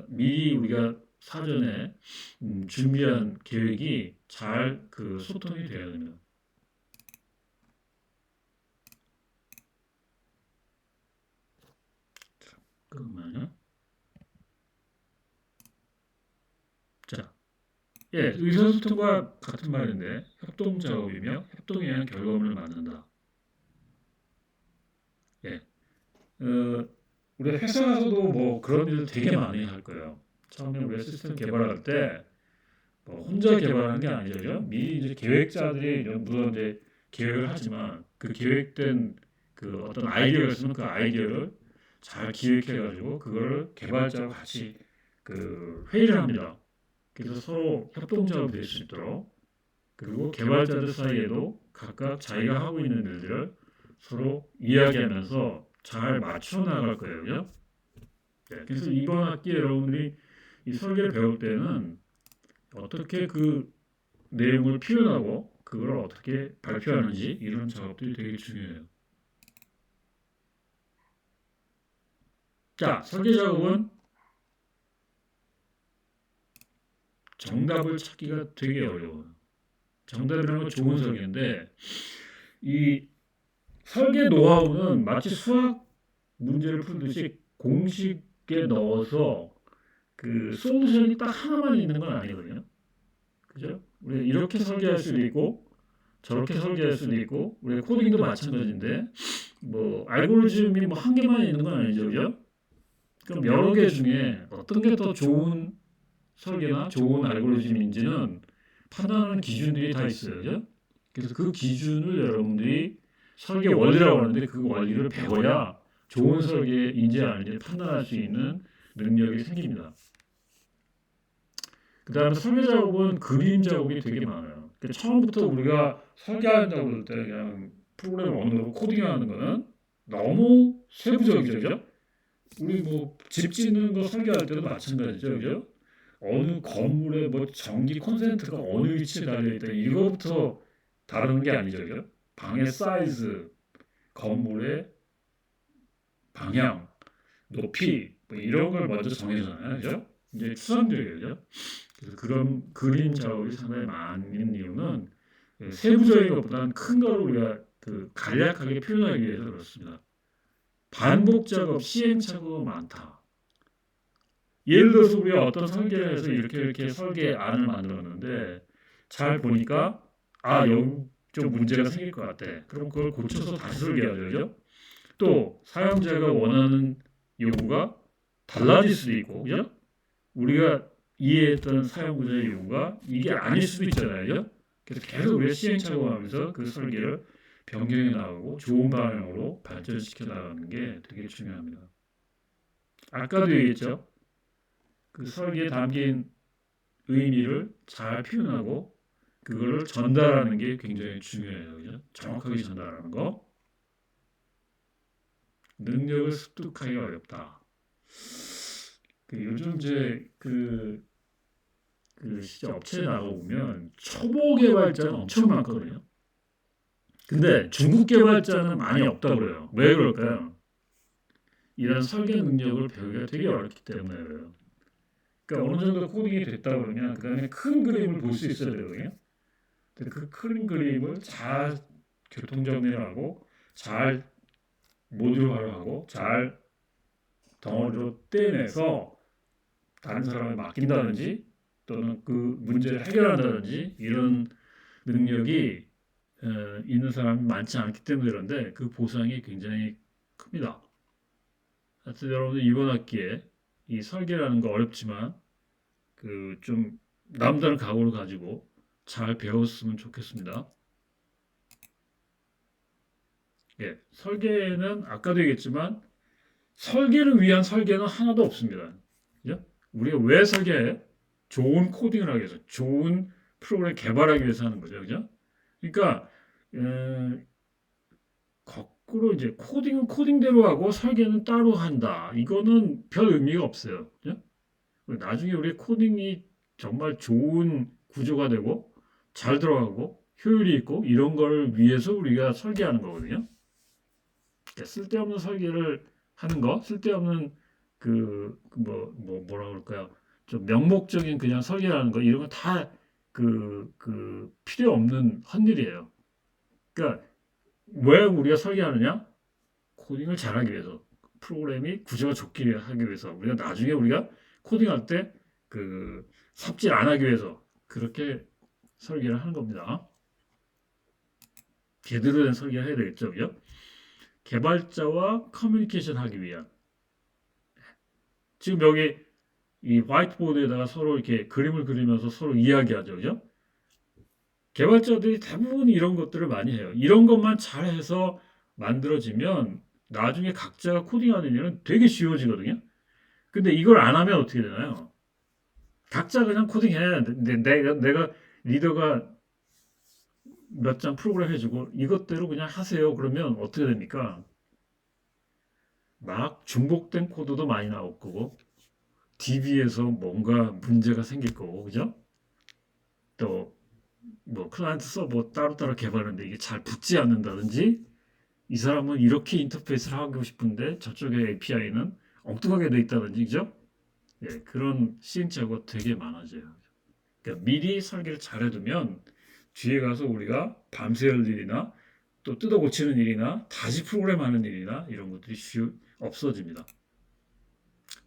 미리 우리가 사전에 준비한 계획이 잘 그 소통이 되어야 됩니다. 잠깐만요. 자, 예, 의사소통과 같은 말인데 협동 작업이며 협동에 의한 결과물을 만든다. 예, 우리 회사에서도 뭐 그런 일을 되게 많이 할 거예요. 처음에 우리 시스템 개발할 때 뭐 혼자 개발하는 게 아니죠. 미리 이제 계획자들이 물론 이제 계획을 하지만 그 계획된 그 어떤 아이디어가 있으면 그 아이디어를 잘 기획해가지고 그거를 개발자와 같이 그 회의를 합니다. 그래서 서로 협동 작업이 될 수 있도록 그리고 개발자들 사이에도 각각 자기가 하고 있는 일들을 서로 이야기하면서 잘 맞춰 나갈 거예요. 그죠? 네, 그래서 이번 학기에 여러분들이 이 설계를 배울 때는 어떻게 그 내용을 표현하고 그걸 어떻게 발표하는지 이런 작업들이 되게 중요해요. 자, 설계 작업은 정답을 찾기가 되게 어려워요. 정답이라는 건 좋은 설계인데 이 설계 노하우는 마치 수학 문제를 풀듯이 공식에 넣어서 그 솔루션이 딱 하나만 있는 건 아니거든요. 그죠? 우리 이렇게 설계할 수도 있고 저렇게 설계할 수도 있고 우리 코딩도 마찬가지인데 뭐 알고리즘이 뭐 한 개만 있는 건 아니죠, 그죠? 그럼 여러 개 중에 어떤 게 더 좋은 설계나 좋은 알고리즘인지는 판단하는 기준들이 다 있어요, 그죠? 그래서 그 기준을 여러분들이 설계 원리라고 하는데 그 원리를 배워야 좋은 설계인지 아닌지 판단할 수 있는 능력이 생깁니다. 그 다음에 설계 작업은 그림 작업이 되게 많아요. 처음부터 우리가 설계하는 작업을 때 그냥 프로그램을 언어로 코딩하는 거는 너무 세부적이죠, 그죠? 우리 뭐 집 짓는 거 설계할 때도 마찬가지죠, 그죠? 어느 건물에 뭐 전기 콘센트가 어느 위치에 달려 있다 이거부터 다루는 게 아니죠, 그죠? 방의 사이즈, 건물의 방향, 높이 뭐 이런 걸 먼저 정해잖아요, 그죠? 이제 추상적이에요, 그죠? 그래서 그런 그림 작업이 상당히 많은 이유는 세부적인 것보다는 큰 걸 우리가 그 간략하게 표현하기 위해서 그렇습니다. 반복 작업, 시행착오가 많다. 예를 들어서 우리가 어떤 설계를 해서 이렇게 설계안을 만들었는데 잘 보니까 여기 좀 문제가 생길 것 같아. 그럼 그걸 고쳐서 다시 설계하죠, 그죠? 또 사용자가 원하는 요구가 달라질 수도 있고, 그죠? 우리가 이해했던 사용자의 요구가 이게 아닐 수도 있잖아요, 그죠? 그래서 계속 우리가 시행착오하면서 그 설계를 변경해 나가고 좋은 방향으로 발전시켜 나가는 게 되게 중요합니다. 아까도 얘기했죠. 그 설계에 담긴 의미를 잘 표현하고 그거를 전달하는 게 굉장히 중요해요. 그죠? 정확하게 전달하는 거. 능력을 습득하기가 어렵다. 요즘 이제 진짜 업체에 나가보면 초보 개발자는 엄청 많거든요. 근데 중국 개발자는 많이 없다고 그래요. 왜 그럴까요? 이런 설계 능력을 배우기가 되게 어렵기 때문에 그래요. 그러니까 어느 정도 코딩이 됐다 그러면 그 다음에 큰 그림을 볼 수 있어야 되거든요. 근데 그 큰 그림을 잘 교통정리하고 잘 모듈화하고 잘 덩어리로 떼내서 다른 사람에 맡긴다든지 또는 그 문제를 해결한다든지 이런 능력이 있는 사람이 많지 않기 때문에 그런데 그 보상이 굉장히 큽니다. 하여튼 여러분들 이번 학기에 이 설계라는 거 어렵지만 그 좀 남다른 각오를 가지고 잘 배웠으면 좋겠습니다. 예, 설계는 아까도 얘기했지만 설계를 위한 설계는 하나도 없습니다. 그죠? 우리가 왜 설계해? 좋은 코딩을 하기 위해서, 좋은 프로그램 개발하기 위해서 하는 거죠. 그죠? 그러니까 거꾸로 이제 코딩은 코딩대로 하고 설계는 따로 한다. 이거는 별 의미가 없어요. 그죠? 나중에 우리 코딩이 정말 좋은 구조가 되고 잘 들어가고 효율이 있고 이런 걸 위해서 우리가 설계하는 거거든요. 그러니까 쓸데없는 설계를 하는 거, 쓸데없는 뭐라 그럴까요? 좀 명목적인 그냥 설계하는 거 이런 거 다 필요 없는 헛일이에요. 그러니까 왜 우리가 설계하느냐? 코딩을 잘하기 위해서, 프로그램이 구조가 좋게 하기 위해서, 우리가 나중에 우리가 코딩할 때 삽질 안 하기 위해서 그렇게 설계를 하는 겁니다. 제대로 된 설계를 해야 되겠죠, 그죠? 개발자와 커뮤니케이션 하기 위한. 지금 여기 이 화이트보드에다가 서로 이렇게 그림을 그리면서 서로 이야기하죠, 그죠? 개발자들이 대부분 이런 것들을 많이 해요. 이런 것만 잘해서 만들어지면 나중에 각자가 코딩하는 일은 되게 쉬워지거든요. 근데 이걸 안 하면 어떻게 되나요? 각자 그냥 코딩해. 내가 리더가 몇 장 프로그램 해주고 이것대로 그냥 하세요. 그러면 어떻게 됩니까? 막 중복된 코드도 많이 나올 거고 DB에서 뭔가 문제가 생길 거고, 그죠? 또 뭐 클라이언트 서버 따로따로 개발하는데 이게 잘 붙지 않는다든지 이 사람은 이렇게 인터페이스를 하고 싶은데 저쪽에 API는 엉뚱하게 돼 있다든지, 그죠? 예, 그런 시행착오가 되게 많아져요. 그러니까 미리 설계를 잘 해두면 뒤에 가서 우리가 밤새 할 일이나 또 뜯어 고치는 일이나 다시 프로그램하는 일이나 이런 것들이 없어집니다.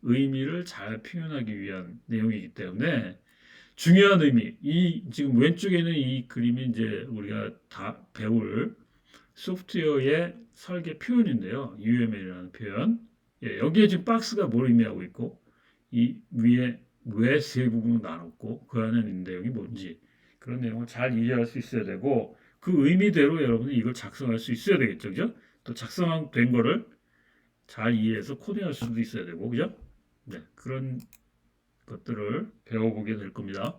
의미를 잘 표현하기 위한 내용이기 때문에 중요한 의미, 이 지금 왼쪽에 있는 이 그림이 이제 우리가 다 배울 소프트웨어의 설계 표현인데요. UML이라는 표현. 예, 여기에 지금 박스가 뭘 의미하고 있고 이 위에 왜 세 부분으로 나눴고 그 안에 있는 내용이 뭔지 그런 내용을 잘 이해할 수 있어야 되고 그 의미대로 여러분이 이걸 작성할 수 있어야 되겠죠, 그죠? 또 작성된 거를 잘 이해해서 코딩할 수도 있어야 되고, 그죠? 네, 그런 것들을 배워보게 될 겁니다.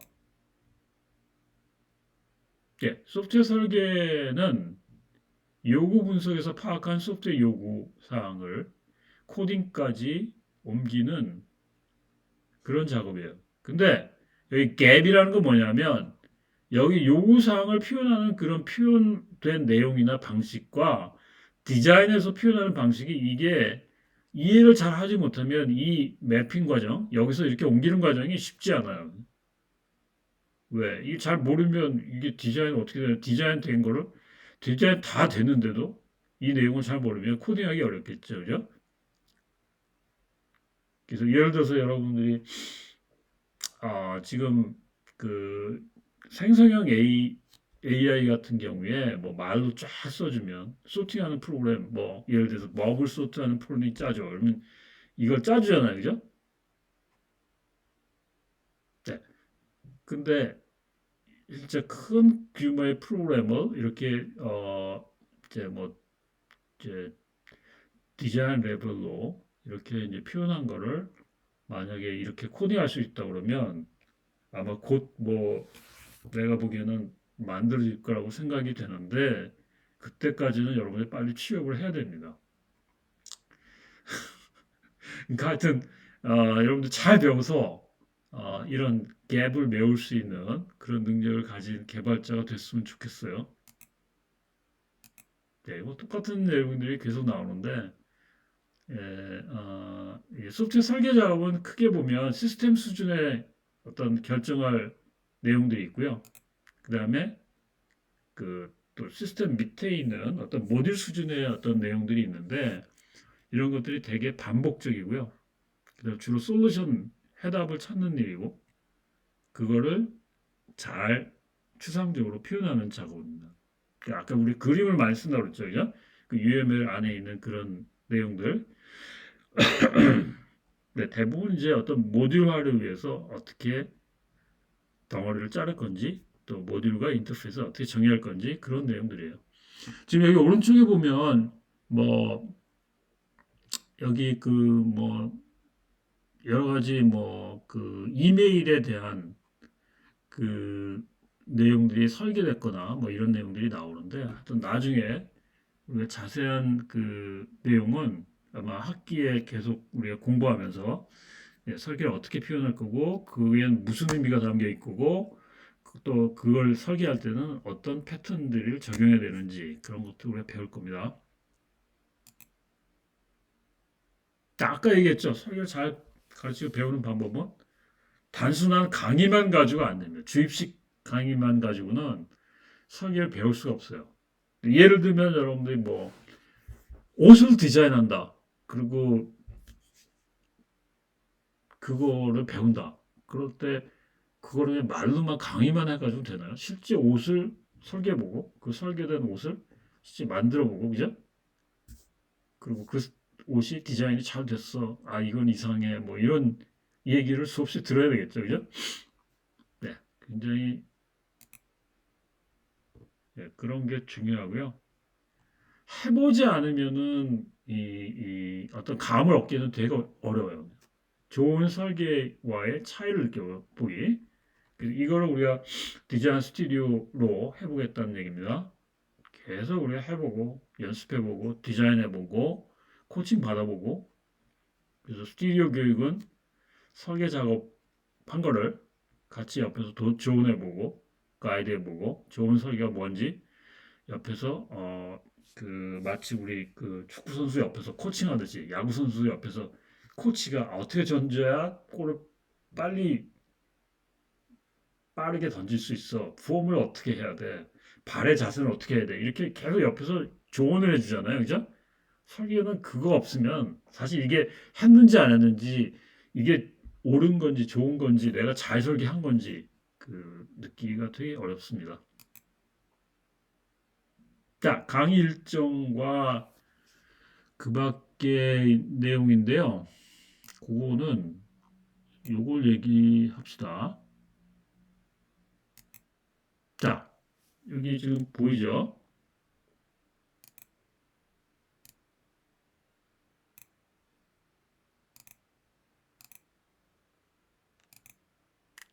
예, 소프트웨어 설계는 요구 분석에서 파악한 소프트웨어 요구 사항을 코딩까지 옮기는 그런 작업이에요. 근데 여기 갭이라는 건 뭐냐면 여기 요구 사항을 표현하는 그런 표현된 내용이나 방식과 디자인에서 표현하는 방식이 이게 이해를 잘 하지 못하면 이 매핑 과정, 여기서 이렇게 옮기는 과정이 쉽지 않아요. 왜? 이게 잘 모르면 이게 디자인 어떻게 되나, 디자인 된 거를 디자인 다 됐는데도 이 내용을 잘 모르면 코딩하기 어렵겠죠. 그죠? 그래서 예를 들어서 여러분들이 지금 그 생성형 AI 같은 경우에 뭐 말로 쫙 써주면 소팅하는 프로그램 뭐 예를 들어서 먹을 소트하는 프로그램이 짜죠. 그러면 이걸 짜주잖아요, 그죠? 네. 근데 진짜 큰 규모의 프로그램을 이렇게 이제 뭐 이제 디자인 레벨로 이렇게 이제 표현한 거를 만약에 이렇게 코딩할 수 있다 그러면 아마 곧 뭐 내가 보기에는 만들어질 거라고 생각이 되는데 그때까지는 여러분이 빨리 취업을 해야 됩니다. 그러니까 하여튼 여러분들 잘 배워서 이런 갭을 메울 수 있는 그런 능력을 가진 개발자가 됐으면 좋겠어요. 네, 뭐 똑같은 내용들이 계속 나오는데 이 소프트웨어 설계 작업은 크게 보면 시스템 수준의 어떤 결정할 내용들이 있고요. 그 다음에 그 또 시스템 밑에 있는 어떤 모듈 수준의 어떤 내용들이 있는데 이런 것들이 되게 반복적이고요. 그다음 주로 솔루션 해답을 찾는 일이고 그거를 잘 추상적으로 표현하는 작업입니다. 아까 우리 그림을 많이 쓴다고 그랬죠, 그죠? 그 UML 안에 있는 그런 내용들. 네, 대부분 이제 어떤 모듈화를 위해서 어떻게 덩어리를 자를 건지 또 모듈과 인터페이스를 어떻게 정의할 건지 그런 내용들이에요. 지금 여기 오른쪽에 보면 뭐 여기 그 뭐 여러 가지 뭐 그 이메일에 대한 그 내용들이 설계됐거나 뭐 이런 내용들이 나오는데 하여튼 나중에 우리가 자세한 그 내용은 아마 학기에 계속 우리가 공부하면서 설계를 어떻게 표현할 거고 그에는 무슨 의미가 담겨 있고 또 그걸 설계할 때는 어떤 패턴들을 적용해야 되는지 그런 것도 우리가 배울 겁니다. 아까 얘기했죠. 설계를 잘 가르치고 배우는 방법은 단순한 강의만 가지고 안 됩니다. 주입식 강의만 가지고는 설계를 배울 수가 없어요. 예를 들면 여러분들이 뭐 옷을 디자인한다. 그리고 그거를 배운다. 그럴 때 그거를 말로만 강의만 해가지고 되나요? 실제 옷을 설계해보고 그 설계된 옷을 실제 만들어보고 그죠? 그리고 그 옷이 디자인이 잘 됐어. 아 이건 이상해. 뭐 이런 얘기를 수없이 들어야 되겠죠, 그죠? 네, 굉장히 그런 게 중요하고요. 해보지 않으면은 이 어떤 감을 얻기는 되게 어려워요. 좋은 설계와의 차이를 느껴보기. 이거를 우리가 디자인 스튜디오로 해보겠다는 얘기입니다. 계속 우리가 해보고 연습해보고 디자인해보고 코칭 받아보고 그래서 스튜디오 교육은 설계 작업한 거를 같이 옆에서 조언해보고 가이드해보고 좋은 설계가 뭔지 옆에서 그 마치 우리 그 축구 선수 옆에서 코칭하듯이 야구 선수 옆에서 코치가 어떻게 던져야 골을 빨리 빠르게 던질 수 있어. 폼을 어떻게 해야 돼? 발의 자세는 어떻게 해야 돼? 이렇게 계속 옆에서 조언을 해주잖아요. 그죠? 설계는 그거 없으면 사실 이게 했는지 안 했는지 이게 옳은 건지 좋은 건지 내가 잘 설계한 건지 그 느끼기가 되게 어렵습니다. 자, 강의 일정과 그 밖의 내용인데요. 그거는 요걸 얘기합시다. 자, 여기 지금 보이죠?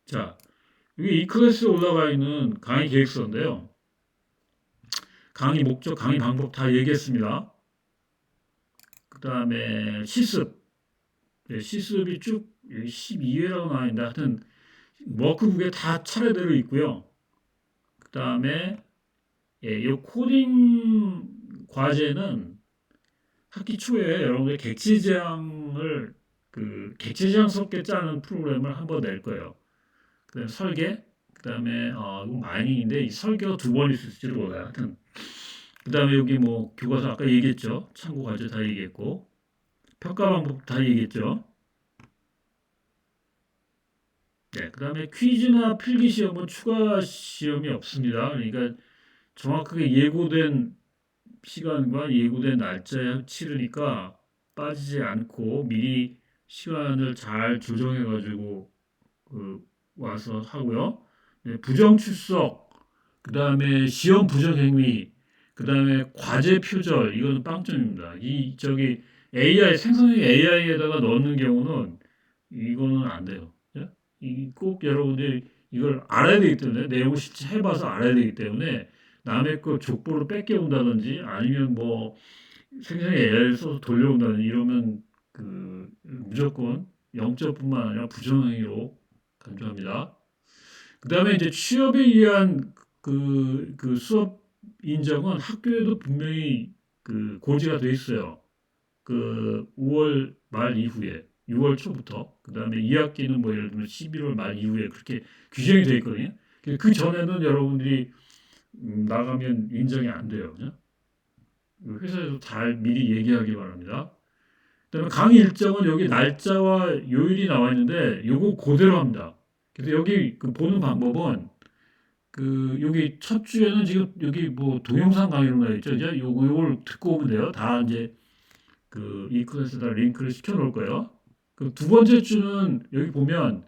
자, 여기 이 클래스에 올라가 있는 강의 계획서인데요. 강의 목적, 강의 방법 다 얘기했습니다. 그 다음에 시습. 네, 시습이 쭉 12회라고 나와 있는데 하여튼 워크북에 다 차례대로 있고요. 그 다음에 이 코딩 과제는 학기 초에 여러분들 객체지향스럽게 짜는 프로그램을 한번 낼 거예요. 그다음에 설계, 그다음에 이거 마이닝인데 이 설계가 두 번 있을지도 몰라요. 하여튼 그다음에 여기 뭐 교과서 아까 얘기했죠. 참고 과제 다 얘기했고 평가 방법 다 얘기했죠. 네, 그다음에 퀴즈나 필기 시험은 추가 시험이 없습니다. 그러니까 정확하게 예고된 시간과 예고된 날짜에 치르니까 빠지지 않고 미리 시간을 잘 조정해 가지고 와서 하고요. 네, 부정 출석, 그 다음에 시험 부정 행위, 그 다음에 과제 표절, 이거는 빵점입니다. 이 저기 AI 생성형 AI에다가 넣는 경우는 이거는 안 돼요. 예? 이꼭 여러분들이 이걸 알아야 되기 때문에 내용을 실제 해봐서 알아야 되기 때문에 남의 거 족보를 뺏겨온다든지 아니면 뭐 생성형 AI를 써서 돌려온다든지 이러면 무조건 0점뿐만 아니라 부정행위로 간주합니다. 그 다음에 이제 취업에 의한 수업 인정은 학교에도 분명히 고지가 돼 있어요. 5월 말 이후에 6월 초부터 그 다음에 2학기는 뭐 예를 들면 11월 말 이후에 그렇게 규정이 돼 있거든요. 그 전에는 여러분들이 나가면 인정이 안 돼요. 그죠? 회사에서 잘 미리 얘기하기 바랍니다. 그다음에 강의 일정은 여기 날짜와 요일이 나와 있는데 요거 그대로 합니다. 그래서 여기 보는 방법은 여기 첫 주에는 지금 여기 뭐 동영상 강의로 나와 있죠. 이제 요걸 듣고 오면 돼요. 다 이제 이 클래스에다 링크를 시켜 놓을 거예요. 두 번째 주는 여기 보면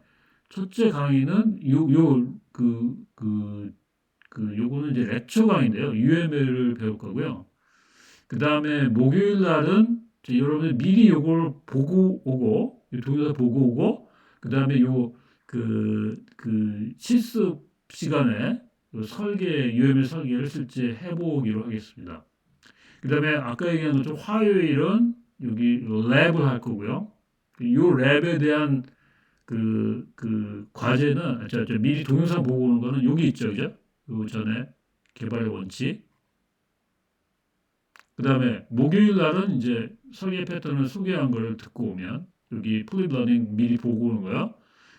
첫째 강의는 요거는 이제 렉처 강의인데요. UML을 배울 거고요. 그 다음에 목요일 날은 여러분들 미리 요걸 보고 오고, 동영상 보고 오고, 그 다음에 실습 시간에 UML 설계를 실제 해보기로 하겠습니다. 그 다음에 아까 얘기한 것처럼 화요일은 여기 랩을 할 거고요. 이 랩에 대한 과제는, 미리 동영상 보고 오는 거는 여기 있죠, 그죠? 요 전에 개발의 원칙. 그 다음에 목요일 날은 이제 설계 패턴을 소개한 걸 듣고 오면 여기 플립 러닝 미리 보고 오는 거야.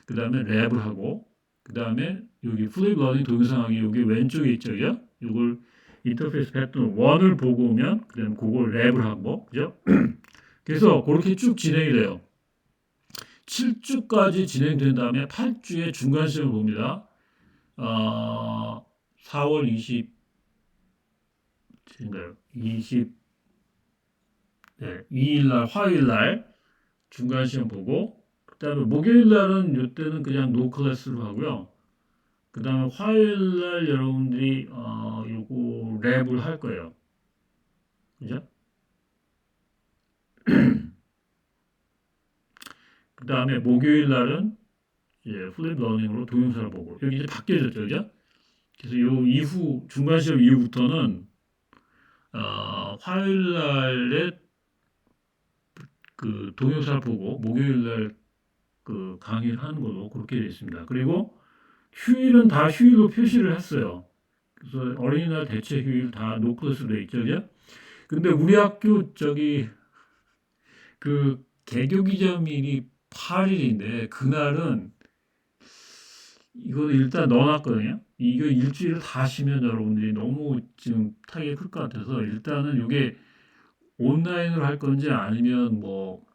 그 다음에 랩을 하고 그 다음에 여기 플립 러닝 동영상이 여기 왼쪽에 있죠. 그죠? 이걸 인터페이스 패턴 1을 보고 오면 그 다음에 그걸 랩을 하고 그죠? 그래서 그렇게 쭉 진행이 돼요. 7주까지 진행된 다음에 8주에 중간 시험을 봅니다. 4월 20 2일 날 화요일 날 중간 시험 보고 그다음에 목요일 날은 이때는 그냥 노 클래스로 하고요. 그다음에 화요일 날 여러분들이 요거 랩을 할 거예요. 그죠? 그다음에 목요일 날은 이제 플립 러닝으로 동영상을 보고 여기 이제 바뀌어졌죠. 그죠? 그래서 요 이후 중간 시험 이후부터는 화요일 날에 동영상을 보고 목요일 날 강의를 하는 걸로 그렇게 되어 있습니다. 그리고 휴일은 다 휴일로 표시를 했어요. 그래서 어린이날 대체 휴일 다 노클래스로 되어 있죠. 그죠? 근데 우리 학교 개교 기념일이 8일인데 그날은 이거 일단 넣어놨거든요. 이거 일주일을 다 쉬면 여러분들이 너무 지금 타격이 클 것 같아서 일단은 이게 온라인으로 할 건지 아니면 뭐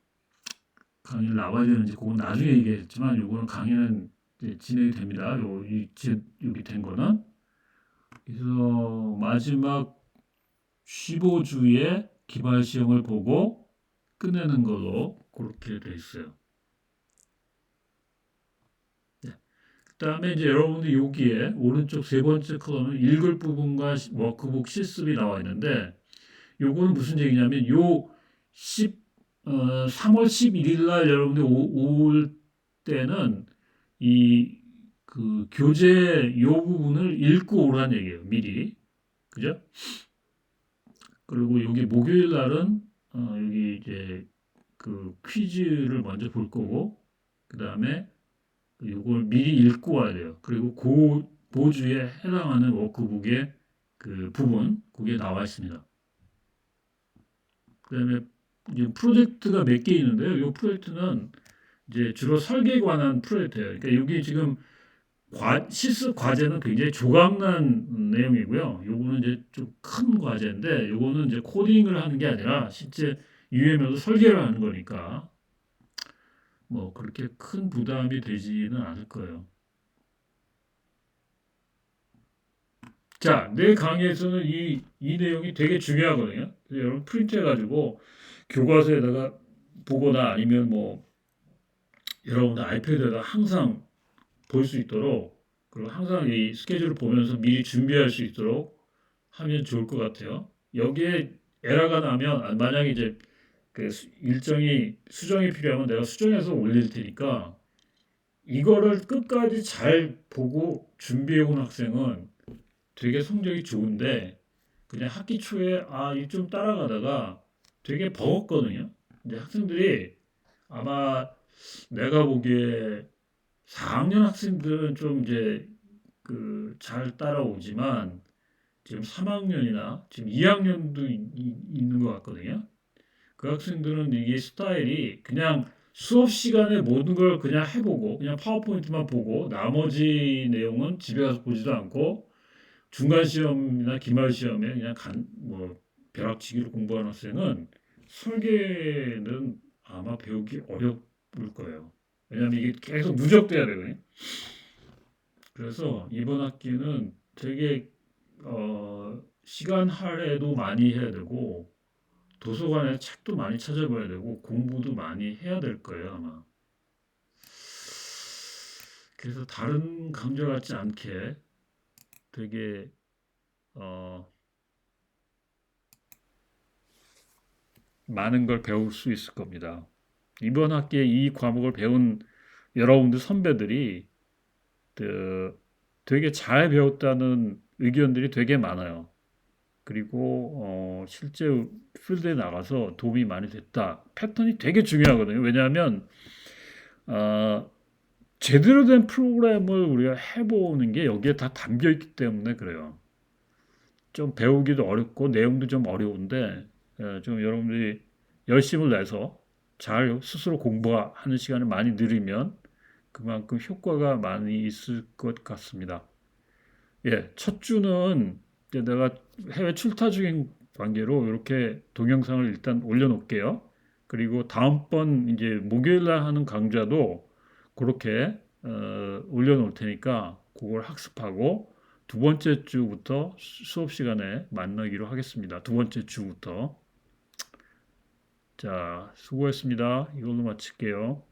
강의를 나와야 되는지 그건 나중에 얘기했지만 요거는 강의는 이제 진행이 됩니다. 여기 된 거는 그래서 마지막 15주에 기말 시험을 보고 끝내는 걸로 그렇게 돼 있어요. 네. 그다음에 이제 여러분들 여기에 오른쪽 세 번째 컬럼은 읽을 부분과 워크북 실습이 나와 있는데 요거는 무슨 얘기냐면 3월 11일 날 여러분들이 올 때는 교재 요 부분을 읽고 오라는 얘기예요. 미리. 그죠? 그리고 여기 목요일 날은 여기 이제 그 퀴즈를 먼저 볼 거고, 그 다음에 이걸 미리 읽고 와야 돼요. 그리고 그 주에 해당하는 워크북의 그 부분, 그게 나와 있습니다. 그 다음에 프로젝트가 몇 개 있는데요. 이 프로젝트는 이제 주로 설계에 관한 프로젝트예요. 그러니까 여기 지금 실습 과제는 굉장히 조각난 내용이고요. 요거는 이제 좀 큰 과제인데, 요거는 이제 코딩을 하는 게 아니라 실제 UML로 설계를 하는 거니까 뭐 그렇게 큰 부담이 되지는 않을 거예요. 자, 내 강의에서는 이 내용이 되게 중요하거든요. 그래서 여러분 프린트해가지고 교과서에다가 보거나 아니면 뭐 여러분들 아이패드에다 항상 볼 수 있도록, 그리고 항상 이 스케줄을 보면서 미리 준비할 수 있도록 하면 좋을 것 같아요. 여기에 에러가 나면 만약에 이제 그 일정이 수정이 필요하면 내가 수정해서 올릴 테니까 이거를 끝까지 잘 보고 준비해 온 학생은 되게 성적이 좋은데, 그냥 학기 초에 이 좀 따라가다가 되게 버겁거든요. 이제 학생들이 아마 내가 보기에 4학년 학생들은 좀 이제 그 잘 따라오지만 지금 3학년이나 지금 2학년도 있는 것 같거든요. 그 학생들은 이게 스타일이 그냥 수업 시간에 모든 걸 그냥 해보고 그냥 파워포인트만 보고 나머지 내용은 집에 가서 보지도 않고 중간 시험이나 기말 시험에 그냥 뭐 벼락치기로 공부하는 학생은 설계는 아마 배우기 어려울 거예요. 왜냐하면 이게 계속 누적돼야 되거든요. 그래서 이번 학기는 되게 시간 할애도 많이 해야 되고 도서관에 책도 많이 찾아봐야 되고 공부도 많이 해야 될 거예요 아마. 그래서 다른 강좌 같지 않게 되게 어, 많은 걸 배울 수 있을 겁니다. 이번 학기에 이 과목을 배운 여러분들 선배들이 되게 잘 배웠다는 의견들이 되게 많아요. 그리고 실제 필드에 나가서 도움이 많이 됐다. 패턴이 되게 중요하거든요. 왜냐하면 어, 제대로 된 프로그램을 우리가 해보는 게 여기에 다 담겨 있기 때문에 그래요. 좀 배우기도 어렵고 내용도 좀 어려운데 좀 여러분들이 열심을 내서 잘 스스로 공부하는 시간을 많이 들이면 그만큼 효과가 많이 있을 것 같습니다. 예, 첫 주는 이제 내가 해외 출타 중인 관계로 이렇게 동영상을 일단 올려놓을게요. 그리고 다음번 이제 목요일 날 하는 강좌도 그렇게 올려놓을 테니까 그걸 학습하고 두 번째 주부터 수업 시간에 만나기로 하겠습니다. 두 번째 주부터. 자, 수고했습니다. 이걸로 마칠게요.